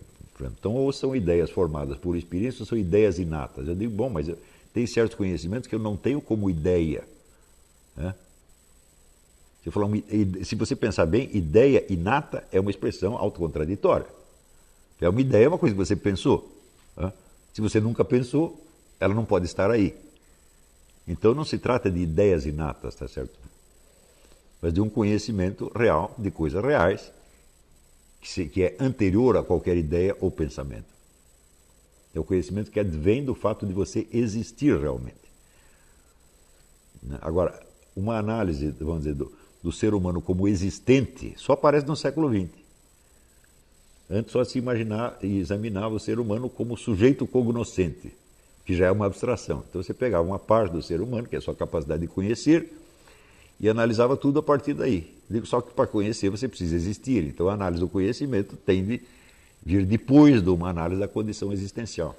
Então, ou são ideias formadas por experiência, ou são ideias inatas. Eu digo, bom, mas tem certos conhecimentos que eu não tenho como ideia. Né? Se você pensar bem, ideia inata é uma expressão autocontraditória. É uma ideia, é uma coisa que você pensou. Né? Se você nunca pensou, ela não pode estar aí. Então não se trata de ideias inatas, tá certo? Mas de um conhecimento real, de coisas reais, que é anterior a qualquer ideia ou pensamento. É o conhecimento que advém do fato de você existir realmente. Agora, uma análise, vamos dizer, do ser humano como existente só aparece no século XX. Antes só se imaginava e examinava o ser humano como sujeito cognoscente, que já é uma abstração. Então você pegava uma parte do ser humano, que é a sua capacidade de conhecer, e analisava tudo a partir daí. Digo só que para conhecer você precisa existir. Então a análise do conhecimento tem de vir depois de uma análise da condição existencial.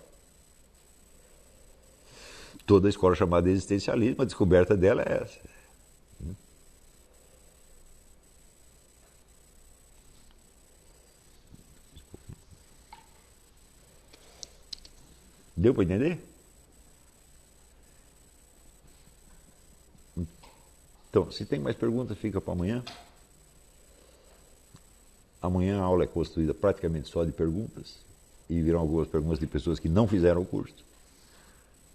Toda a escola chamada de existencialismo, a descoberta dela é essa. Deu para entender? Então, se tem mais perguntas, fica para amanhã. Amanhã a aula é construída praticamente só de perguntas, e virão algumas perguntas de pessoas que não fizeram o curso.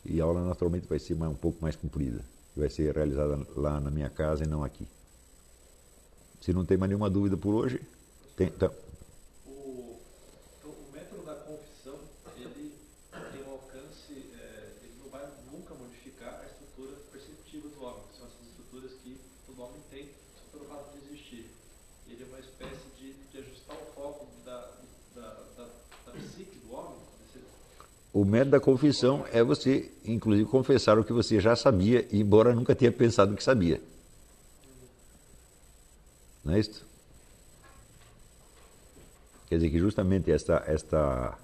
E a aula naturalmente vai ser um pouco mais comprida. Vai ser realizada lá na minha casa e não aqui. Se não tem mais nenhuma dúvida por hoje, tem. Então. O método da confissão, ele tem um alcance, ele não vai nunca modificar a estrutura perceptiva do homem, que são essas estruturas que todo homem tem, só pelo fato de existir. Ele é uma espécie de ajustar o foco da psique do homem. O método da confissão é você, inclusive, confessar o que você já sabia, embora nunca tenha pensado que sabia. Não é isso? Quer dizer que justamente esta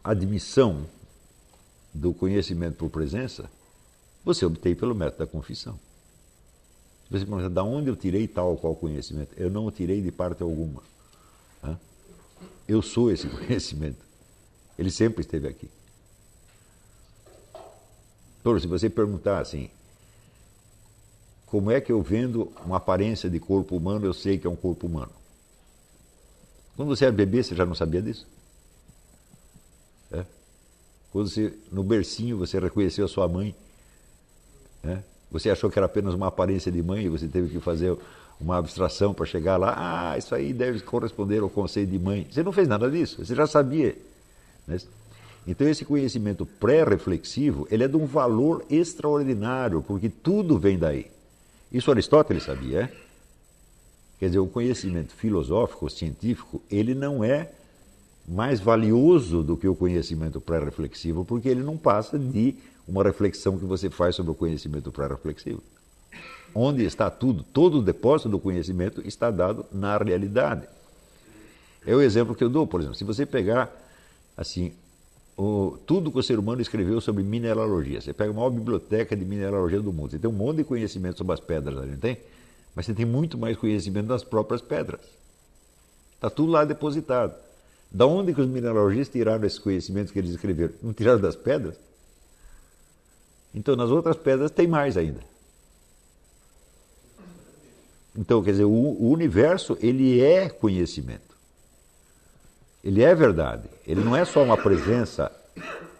admissão do conhecimento por presença, você obtém pelo método da confissão. Você pergunta, de onde eu tirei tal ou qual conhecimento? Eu não o tirei de parte alguma. Eu sou esse conhecimento. Ele sempre esteve aqui. Então, se você perguntar assim, como é que eu vendo uma aparência de corpo humano, eu sei que é um corpo humano? Quando você era bebê, você já não sabia disso? Quando você, no bercinho, você reconheceu a sua mãe, você achou que era apenas uma aparência de mãe e você teve que fazer uma abstração para chegar lá, isso aí deve corresponder ao conceito de mãe. Você não fez nada disso, você já sabia. Então esse conhecimento pré-reflexivo, ele é de um valor extraordinário, porque tudo vem daí. Isso Aristóteles sabia, Quer dizer, o conhecimento filosófico, científico, ele não é mais valioso do que o conhecimento pré-reflexivo, porque ele não passa de uma reflexão que você faz sobre o conhecimento pré-reflexivo. Onde está tudo, todo o depósito do conhecimento está dado na realidade. É o exemplo que eu dou, por exemplo, se você pegar assim, tudo que o ser humano escreveu sobre mineralogia, você pega a maior biblioteca de mineralogia do mundo, você tem um monte de conhecimento sobre as pedras, não tem? Mas você tem muito mais conhecimento das próprias pedras. Está tudo lá depositado. Da onde que os mineralogistas tiraram esses conhecimentos que eles escreveram? Não tiraram das pedras? Então, nas outras pedras tem mais ainda. Então, quer dizer, o universo, ele é conhecimento. Ele é verdade. Ele não é só uma presença,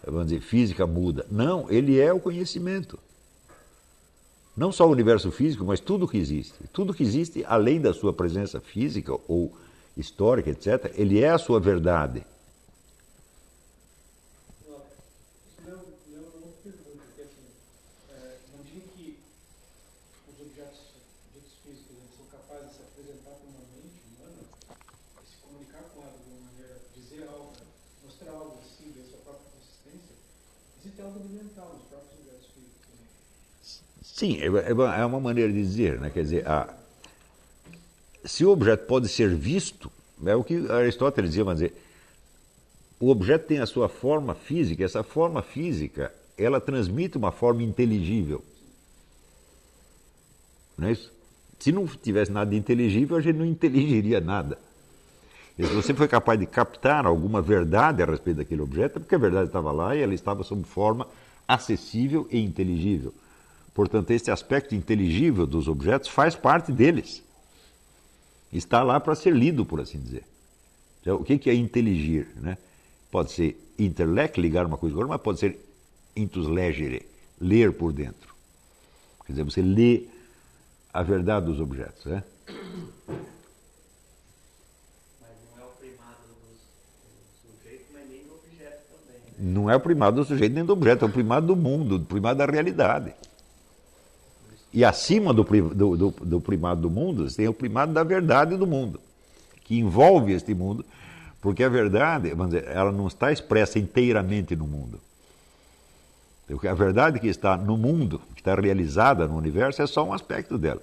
vamos dizer, física muda. Não, ele é o conhecimento. Não só o universo físico, mas tudo que existe. Tudo que existe, além da sua presença física ou histórica, etc., ele é a sua verdade. Isso não é uma outra pergunta, porque assim, na medida que os objetos físicos são capazes de se apresentar para uma mente humana, e se comunicar com ela de uma maneira, dizer algo, mostrar algo assim, da sua própria consistência, existe algo elemental nos próprios objetos físicos também. Sim, é uma maneira de dizer, né? Quer dizer, se o objeto pode ser visto, é o que Aristóteles dizia, mas dizer, o objeto tem a sua forma física, essa forma física, ela transmite uma forma inteligível. Não é isso? Se não tivesse nada de inteligível, a gente não inteligiria nada. E se você foi capaz de captar alguma verdade a respeito daquele objeto, é porque a verdade estava lá e ela estava sob forma acessível e inteligível. Portanto, esse aspecto inteligível dos objetos faz parte deles. Está lá para ser lido, por assim dizer. Então, o que é inteligir? Né? Pode ser interlec, ligar uma coisa com outra, mas pode ser intus legere, ler por dentro. Quer dizer, você lê a verdade dos objetos. Né? Mas não é o primado do sujeito, mas nem do objeto também. Não é o primado do sujeito nem do objeto, é o primado do mundo, o primado da realidade. E acima do primado do mundo, tem o primado da verdade do mundo, que envolve este mundo, porque a verdade, vamos dizer, ela não está expressa inteiramente no mundo. A verdade que está no mundo, que está realizada no universo, é só um aspecto dela.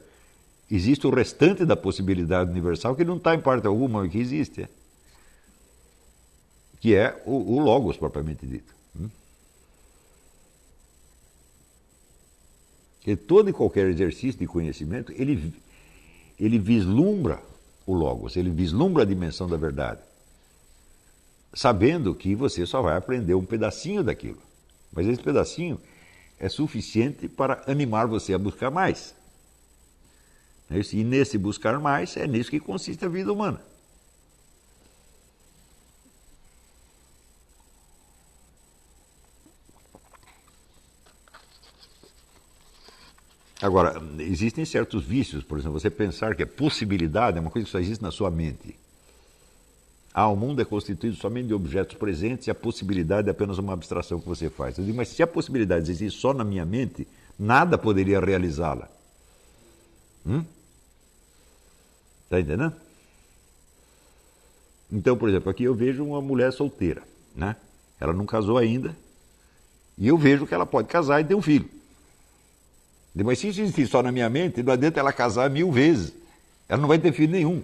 Existe o restante da possibilidade universal que não está em parte alguma, mas que existe. Que é o Logos, propriamente dito. Que todo e qualquer exercício de conhecimento, ele vislumbra o Logos, ele vislumbra a dimensão da verdade, sabendo que você só vai aprender um pedacinho daquilo. Mas esse pedacinho é suficiente para animar você a buscar mais. E nesse buscar mais, é nisso que consiste a vida humana. Agora, existem certos vícios, por exemplo, você pensar que a possibilidade é uma coisa que só existe na sua mente. O mundo é constituído somente de objetos presentes e a possibilidade é apenas uma abstração que você faz. Eu digo, mas se a possibilidade existisse só na minha mente, nada poderia realizá-la. Está entendendo? Então, por exemplo, aqui eu vejo uma mulher solteira, né? Ela não casou ainda, e eu vejo que ela pode casar e ter um filho. Mas se isso existir só na minha mente, não adianta ela casar 1000 vezes. Ela não vai ter filho nenhum.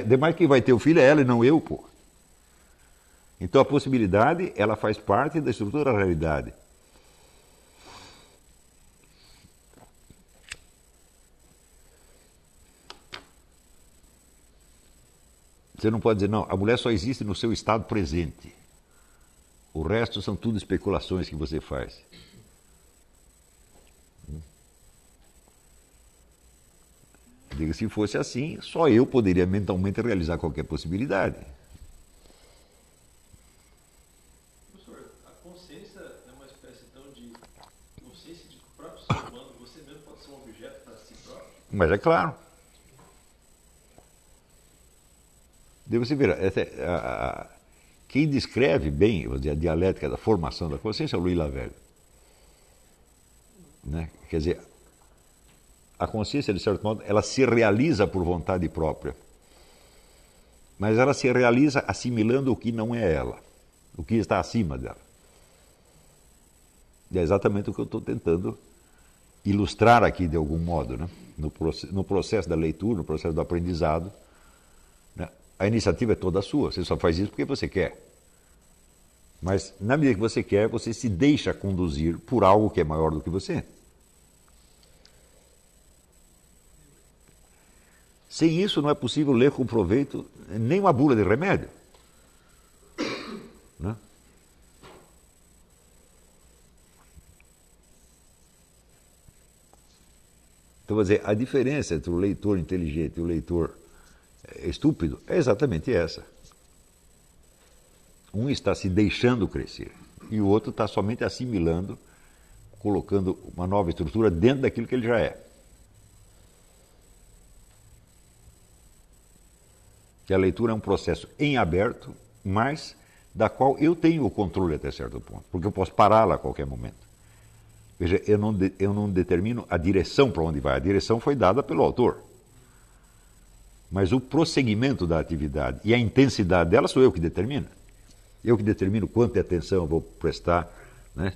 Demais quem vai ter o filho é ela e não eu, pô. Então a possibilidade, ela faz parte da estrutura da realidade. Você não pode dizer, não, a mulher só existe no seu estado presente. O resto são tudo especulações que você faz. Diga, se fosse assim, só eu poderia mentalmente realizar qualquer possibilidade. Professor, a consciência é uma espécie então de consciência de que o próprio ser humano, você mesmo pode ser um objeto para si próprio? Mas é claro. Daí você verá, quem descreve bem a dialética da formação da consciência é o Louis Lavelle. Né? Quer dizer, a consciência, de certo modo, ela se realiza por vontade própria. Mas ela se realiza assimilando o que não é ela, o que está acima dela. E é exatamente o que eu estou tentando ilustrar aqui, de algum modo, né? No processo da leitura, no processo do aprendizado. Né? A iniciativa é toda sua, você só faz isso porque você quer. Mas, na medida que você quer, você se deixa conduzir por algo que é maior do que você. Sem isso não é possível ler com proveito nem uma bula de remédio. Né? Então, vou dizer, a diferença entre o leitor inteligente e o leitor estúpido é exatamente essa. Um está se deixando crescer e o outro está somente assimilando, colocando uma nova estrutura dentro daquilo que ele já é. Que a leitura é um processo em aberto, mas da qual eu tenho o controle até certo ponto, porque eu posso pará-la a qualquer momento. Veja, eu não determino a direção para onde vai, a direção foi dada pelo autor. Mas o prosseguimento da atividade e a intensidade dela sou eu que determino. Eu que determino quanta atenção eu vou prestar, né?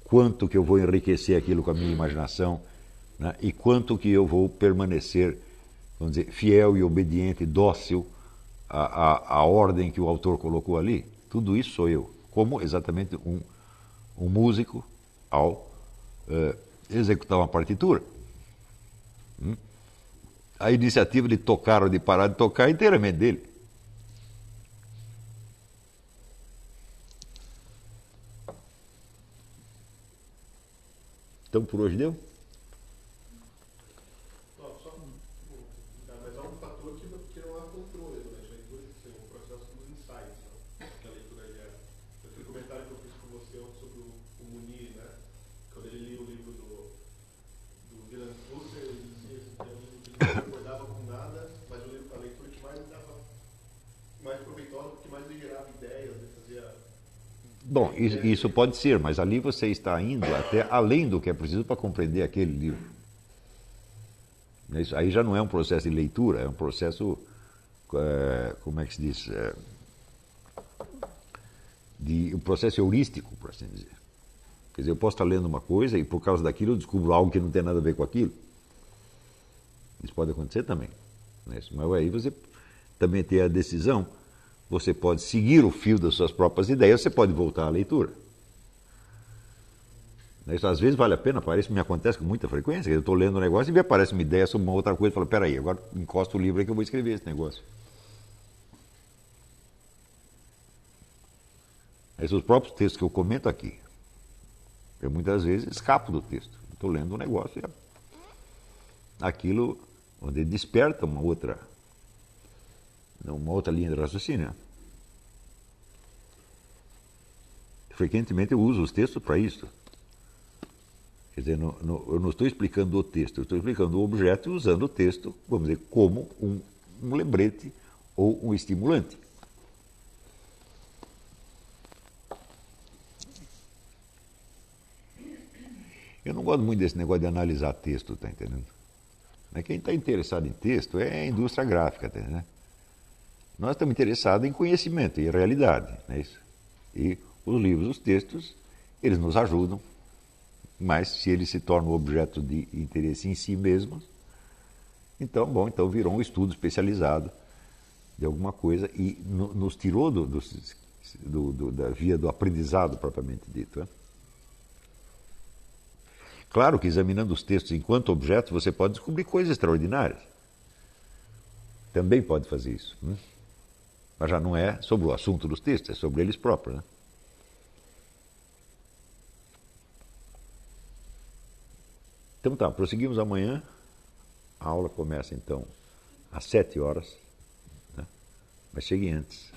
Quanto que eu vou enriquecer aquilo com a minha imaginação, né? E quanto que eu vou permanecer, vamos dizer, fiel e obediente, dócil à ordem que o autor colocou ali. Tudo isso sou eu, como exatamente um músico ao executar uma partitura. A iniciativa de tocar ou de parar de tocar é inteiramente dele. Então, por hoje deu? Mas há um fator que não há controle durante a leitura, que é o processo dos insights, né? Que a leitura é. Aquele comentário que eu fiz com você sobre o Munir, né? Quando ele lia o livro do Dylan Husser, ele dizia que ele não concordava com nada, mas a leitura que mais proveitosa, porque mais lhe gerava ideias, fazia Bom, isso pode ser, mas ali você está indo até além do que é preciso para compreender aquele livro. Isso aí já não é um processo de leitura, é um processo, como é que se diz, um processo heurístico, por assim dizer. Quer dizer, eu posso estar lendo uma coisa e por causa daquilo eu descubro algo que não tem nada a ver com aquilo. Isso pode acontecer também. Mas aí você também tem a decisão, você pode seguir o fio das suas próprias ideias, você pode voltar à leitura. Isso às vezes vale a pena, me acontece com muita frequência, eu estou lendo um negócio e me aparece uma ideia sobre uma outra coisa, e falo, peraí, agora encosta o livro aí que eu vou escrever esse negócio. Esses os próprios textos que eu comento aqui. Eu muitas vezes escapo do texto. Estou lendo um negócio e aquilo onde desperta uma outra linha de raciocínio. Frequentemente eu uso os textos para isso. Quer dizer, eu não estou explicando o texto, eu estou explicando o objeto e usando o texto, vamos dizer, como um lembrete ou um estimulante. Eu não gosto muito desse negócio de analisar texto, tá entendendo? Quem está interessado em texto é a indústria gráfica, tá entendendo? Nós estamos interessados em conhecimento, em realidade, não é isso? E os livros, os textos, eles nos ajudam, mas se eles se tornam objeto de interesse em si mesmos, então virou um estudo especializado de alguma coisa e nos tirou da via do aprendizado propriamente dito. Né? Claro que examinando os textos enquanto objetos, você pode descobrir coisas extraordinárias. Também pode fazer isso. Né? Mas já não é sobre o assunto dos textos, é sobre eles próprios. Né? Então tá, prosseguimos amanhã. A aula começa então às 7 horas. Né? Mas chegue antes.